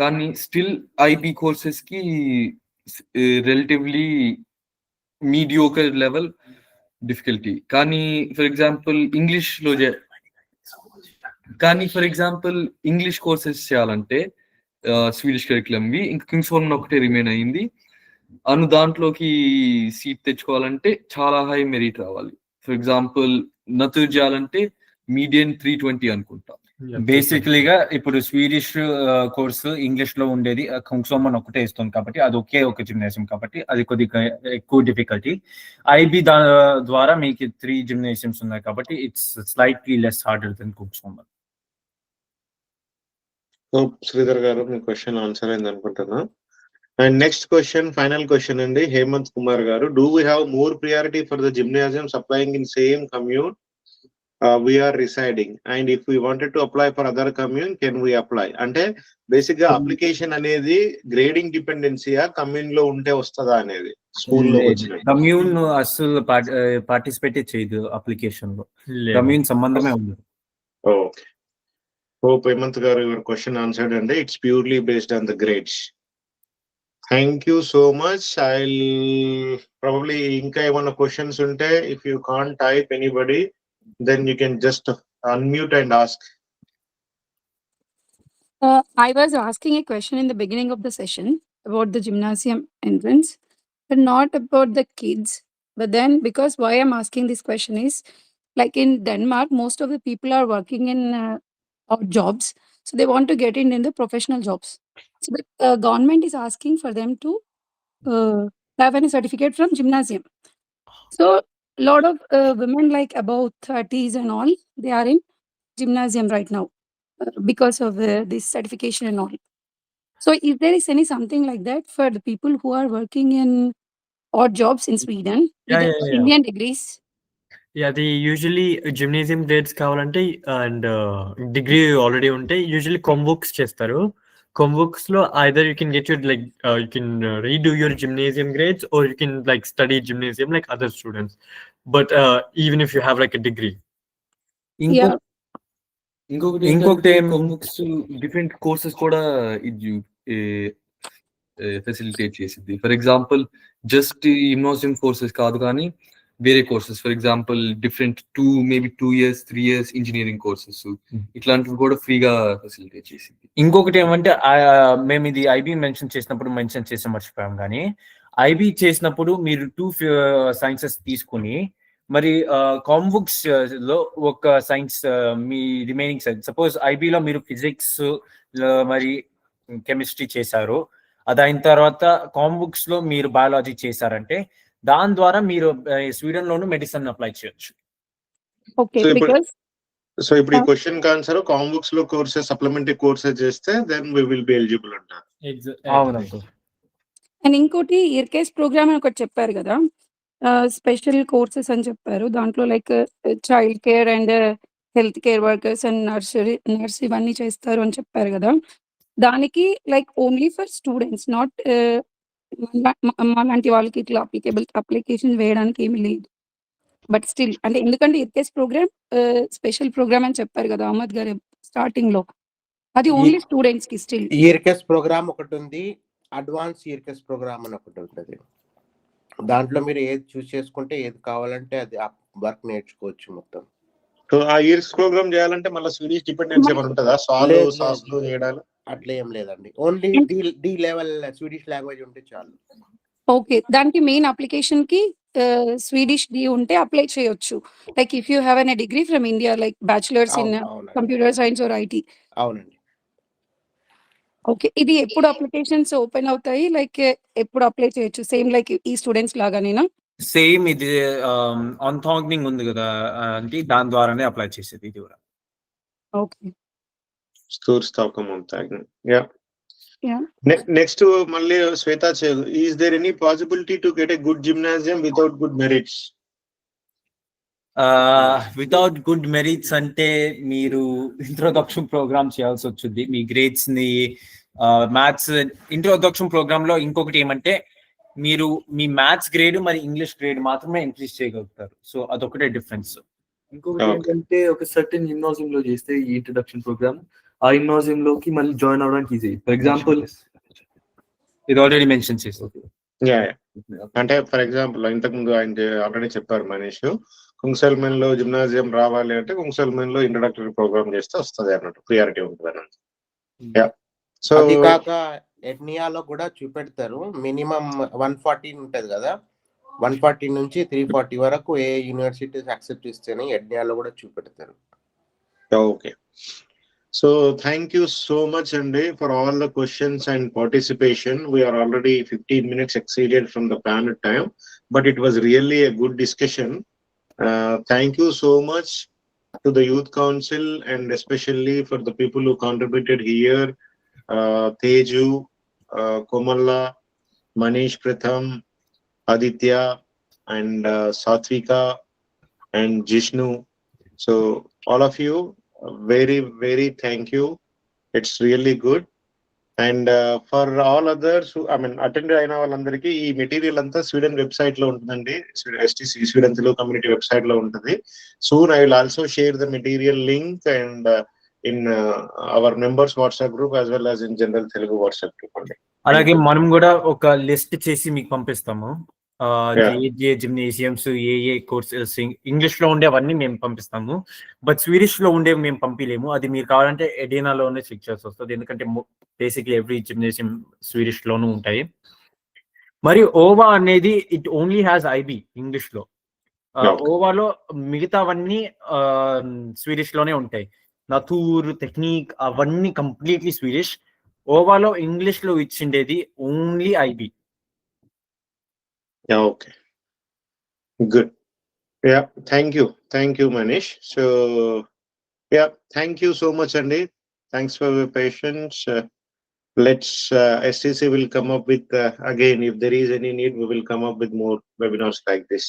E: కానీ స్టిల్ IB కోర్సెస్ కి రిలేటివ్లీ మీడియోకర్ లెవెల్ డిఫికల్టీ. కానీ ఫర్ ఎగ్జాంపుల్ ఇంగ్లీష్ కోర్సెస్ చేయాలంటే స్వీడిష్ కరికులంవి ఇంకా కింగ్స్ హోమ్ ఒకటే రిమైన్ అయింది. దాంట్లోకి సీట్ తెచ్చుకోవాలంటే చాలా హై మెరిట్ రావాలి. ఫర్ ఎగ్జాంపుల్ నతూర్ చేయాలంటే మీడియన్ 320 అనుకుంటా.
D: బేసిక్లీగా ఇప్పుడు స్వీడిష్ కోర్సు ఇంగ్లీష్ లో ఉండేది కుంగ్సోమన్ ఒకటే ఇస్తుంది కాబట్టి అది ఒకే ఒక జిమ్నేసియం కాబట్టి అది కొద్దిగా ఎక్కువ డిఫికల్టీ. ఐబీ ద్వారా మీకు 3 జిమ్నేసియమ్స్ ఉన్నాయి కాబట్టి it's slightly less harder than Kungsholmen.
G: Sridhar గారు మీ క్వశ్చన్ ఆన్సర్ అయింది అనుకుంటున్నా. And next question, final question అండి, హేమంత్ కుమార్ గారు. Do we have more priority for the gymnasium applying in same commune we are residing, and if we wanted to apply for other commune, can we apply? అంటే basic గా application అనేది grading డిపెండెన్సీయా commune లో ఉంటే వస్తుందా అనేది స్కూల్లో వచ్చిన
D: commune అసలు పార్టిసిపేట్ చేయదు అప్లికేషన్ లో, కమ్యూన్ సంబంధమే ఉంది.
G: ఓకే, హోప్ హేమంత్ గారు యువర్ క్వశ్చన్ ఆన్సర్డ్ అండి. It's purely based on the grades. Thank you so much. I probably ఇంకా ఏమైనా క్వశ్చన్స్ ఉంటే, if you can't type anybody, then you can just unmute and ask.
K: I was asking a question in the beginning of the session about the gymnasium entrance, but not about the kids. But then, because why I'm asking this question is, like in Denmark, most of the people are working in odd jobs, so they want to get in the professional jobs. So the government is asking for them to have any certificate from gymnasium. So a lot of women like about 30s and all, they are in gymnasium right now because of this certification and all. So if there is any something like that for the people who are working in odd jobs in Sweden with Indian degrees?
A: Yeah, the usually gymnasium grades కావాలంటే and degree already ఉంటే usually కాంబుక్స్ చేస్తారు. కాంబుక్స్ లో either you can get your like you can redo your gymnasium grades or you can like study gymnasium like other students, but even if you have like a degree.
E: ఇంకొకటి కాంబుక్స్ different courses కూడా ఇది facilitate చేసింది. For example just gymnasium courses కాదు కానీ వేరే courses, for example different 2 years 3 years engineering courses ఇట్లాంటివి కూడా ఫ్రీగా ఫెసిలిటేట్ చేసింది.
D: ఇంకొకటి ఏమంటే మేము ఇది ఐబీ మెన్షన్ చేసి మర్చిపోయాం, కానీ ఐబీ చేసినప్పుడు మీరు 2 సైన్సెస్ తీసుకుని మరి కాంబుక్స్ లో ఒక సైన్స్ మీ రిమైనింగ్ సైన్స్, సపోజ్ ఐబీలో మీరు ఫిజిక్స్ మరి కెమిస్ట్రీ చేశారు, అది అయిన తర్వాత కాంబుక్స్ లో మీరు బయాలజీ చేశారంటే దాని ద్వారా మీరు స్వీడన్ లోను మెడిసిన్ అప్లై చేయొచ్చు.
G: సో ఇప్పుడు ఈ క్వశ్చన్ కి ఆన్సర్ కాంబుక్స్ లో కోర్సెస్ సప్లిమెంటరీ కోర్సెస్ చేస్తే then we will be eligible అంటారు.
D: అవునండి.
K: అండ్ ఇంకోటి ఇర్కేస్ ప్రోగ్రామ్ అని ఒకటి చెప్పారు కదా, స్పెషల్ కోర్సెస్ అని చెప్పారు. దాంట్లో like child care and health care workers and nurse ఇవన్నీ చేస్తారు అని చెప్పారు కదా, దానికి like only for students, not మాలాంటి వాళ్ళకి ఇట్లా అప్లికేషన్ వేయడానికి ఏమి లేదు. బట్ స్టిల్ అంటే ఎందుకంటే ఇర్కేస్ ప్రోగ్రామ్ స్పెషల్ ప్రోగ్రామ్ అని చెప్పారు కదా అహ్మద్ గారు స్టార్టింగ్ లో, అది ఓన్లీ స్టూడెంట్స్ కి. స్టిల్
J: ఇర్కేస్ ప్రోగ్రామ్ ఒకటి ఉంది, అడ్వాన్స్ ఇర్కేస్ ప్రోగ్రామ్ అని ఒకటి ఉంటుంది. దాంట్లో మీరు ఏది చూస్ చేసుకుంటే ఏది కావాలంటే అది వర్క్ నేర్చుకోవచ్చు మొత్తం.
G: సో ఆ ఇయర్స్ ప్రోగ్రామ్ చేయాలంటే మళ్ళీ స్వీడిష్ డిపెండెన్సీ ఏమైనా ఉంటుందా? సాస్లు చేయడాలు
J: అట్లా ఏం లేదండి, only D level Swedish language ఉంటే చాలు.
K: ఓకే, దానికి మెయిన్ అప్లికేషన్ కి స్వీడిష్ డి ఉంటే అప్లై చేయొచ్చు. Like if you have an degree from India like bachelors in computer science or IT.
J: అవునండి.
K: ఓకే, ఇది ఎప్పుడు అప్లికేషన్స్ ఓపెన్ అవుతాయి, లైక్ ఎప్పుడు అప్లై చేయొచ్చు? సేమ్ లైక్ ఈ స్టూడెంట్స్ లాగానేనా?
D: సేమ్ ఇది ఆన్థాంగ్నింగ్ ఉంది కదా అంటే దాని ద్వారానే అప్లై చేసేది ఇది కూడా.
K: ఓకే,
G: నెక్స్ట్ మళ్ళీ Shweta, is there any possibility to get a good gymnasium without good merits?
D: Without good merits అంటే మీరు ఇంట్రొడక్షన్ ప్రోగ్రామ్ చేయాల్సి వచ్చింది. మీ గ్రేడ్స్ ని మ్యాథ్స్ ఇంట్రొడక్షన్ ప్రోగ్రామ్ లో ఇంకొకటి ఏమంటే మీరు మీ మ్యాథ్స్ గ్రేడ్ మరి ఇంగ్లీష్ గ్రేడ్ మాత్రమే ఇంక్రీజ్ చేయగలుగుతారు. సో అదొకటే డిఫరెన్స్.
E: ఇంకొకటి ఏంటంటే ఒక సర్టెన్ జిమ్నాజియం లో చేస్తే ఈ ఇంట్రొడక్షన్ ప్రోగ్రామ్ ఆ జిమ్నాజియం లోకి మళ్ళీ జాయిన్ అవడానికి ఈజీ. ఫర్ ఎగ్జాంపుల్
D: ఇది ఆల్రెడీ మెన్షన్ చేశారు.
G: అంటే ఫర్ ఎగ్జాంపుల్ ఇంతకు ముందు ఆయన ఆల్రెడీ చెప్పారు మనీష్, కుంగ్సల్మెన్ లో జిమ్నాజియం రావాలి అంటే కుంగ్సల్మెన్ లో ఇంట్రొడక్టరీ ప్రోగ్రామ్ చేస్తే వస్తుంది అన్నట్టు, ప్రియారిటీ ఉంటుంది అన్నట్టు. సో
J: అది కాక ఎట్నియాలో కూడా చూపెడతారు, మినిమం 140 ఉంటది కదా, 140 నుంచి 340 వరకు ఏ యూనివర్సిటీస్ యాక్సెప్ట్ ఇస్తేనే ఎట్నియాలో కూడా చూపెడతారు.
G: Okay, So thank you so much, Andy, for all the questions and participation. We are already 15 minutes exceeded from the planned time, but it was really a good discussion. Thank you so much to the Youth Council and especially for the people who contributed here, Teju, Komalla, Manish Pratham, Aditya, and Satvika and Jishnu. So all of you, very, very thank you. It's really good. And for all others who, I mean, attended అయిన వాళ్ళందరికీ ఈ material అంతా Sweden website లో ఉంటుందండి. STC Sweden Telugu community website లో ఉంటుంది. Soon I will also share the material link and in our members WhatsApp group as well as in general Telugu WhatsApp group అండి.
D: అలాగే మనం కూడా ఒక లిస్ట్ చేసి మీకు పంపిస్తాము.
G: Yeah.
D: ఏ జిమ్నేసియమ్స్ ఏ కోర్సెస్ ఇంగ్లీష్ లో ఉండేవన్నీ మేము పంపిస్తాము, బట్ స్వీడిష్ లో ఉండేవి మేము పంపిలేము. అది మీరు కావాలంటే ఎడీనాలోనే చెక్ చేసి వస్తుంది, ఎందుకంటే బేసిక్లీ ఎవ్రీ జిమ్నేసియం స్వీడిష్ లోనూ ఉంటాయి. మరి ఓవా అనేది it only has IB English లో. ఓవాలో మిగతావన్నీ స్వీడిష్ లోనే ఉంటాయి. నథూర్, టెక్నిక్ అవన్నీ కంప్లీట్లీ స్వీడిష్. ఓవాలో ఇంగ్లీష్ లో ఇచ్చిండేది only IB.
G: Yeah, okay. Good. Yeah, thank you Manish. So yeah, thank you so much, Andy. Thanks for your patience. Let's STC will come up with again, if there is any need, we will come up with more webinars like this.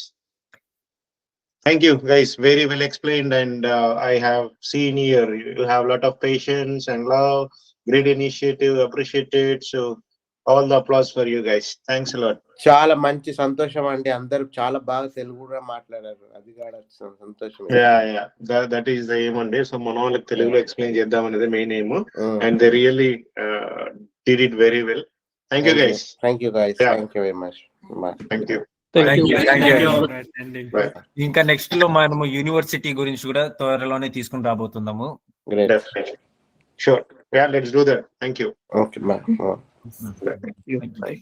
G: Thank you guys, very well explained, and I have seen here you have a lot of patience and love. Great initiative, appreciated. So all the applause for you guys. Thanks a lot.
J: చాలా మంచి సంతోషం అండి, అందరూ చాలా బాగా తెలుగు కూడా మాట్లాడారు, అది కూడా సంతోషం.
G: That is the aim అండి. సో మన వాళ్ళకి తెలుగులో ఎక్స్ప్లెయిన్ చేద్దాం అనేది main aim, and they really did it very well. Thank you guys.
J: Thank you guys.
G: Yeah.
J: Thank you very much. Bye.
G: Thank you.
D: ఇంకా నెక్స్ట్ లో మనము యూనివర్సిటీ గురించి కూడా త్వరలోనే తీసుకుని రాబోతున్నాము.
G: Definitely. Sure. Yeah, let's do that. Thank you.
J: Okay, bye.
G: Bye.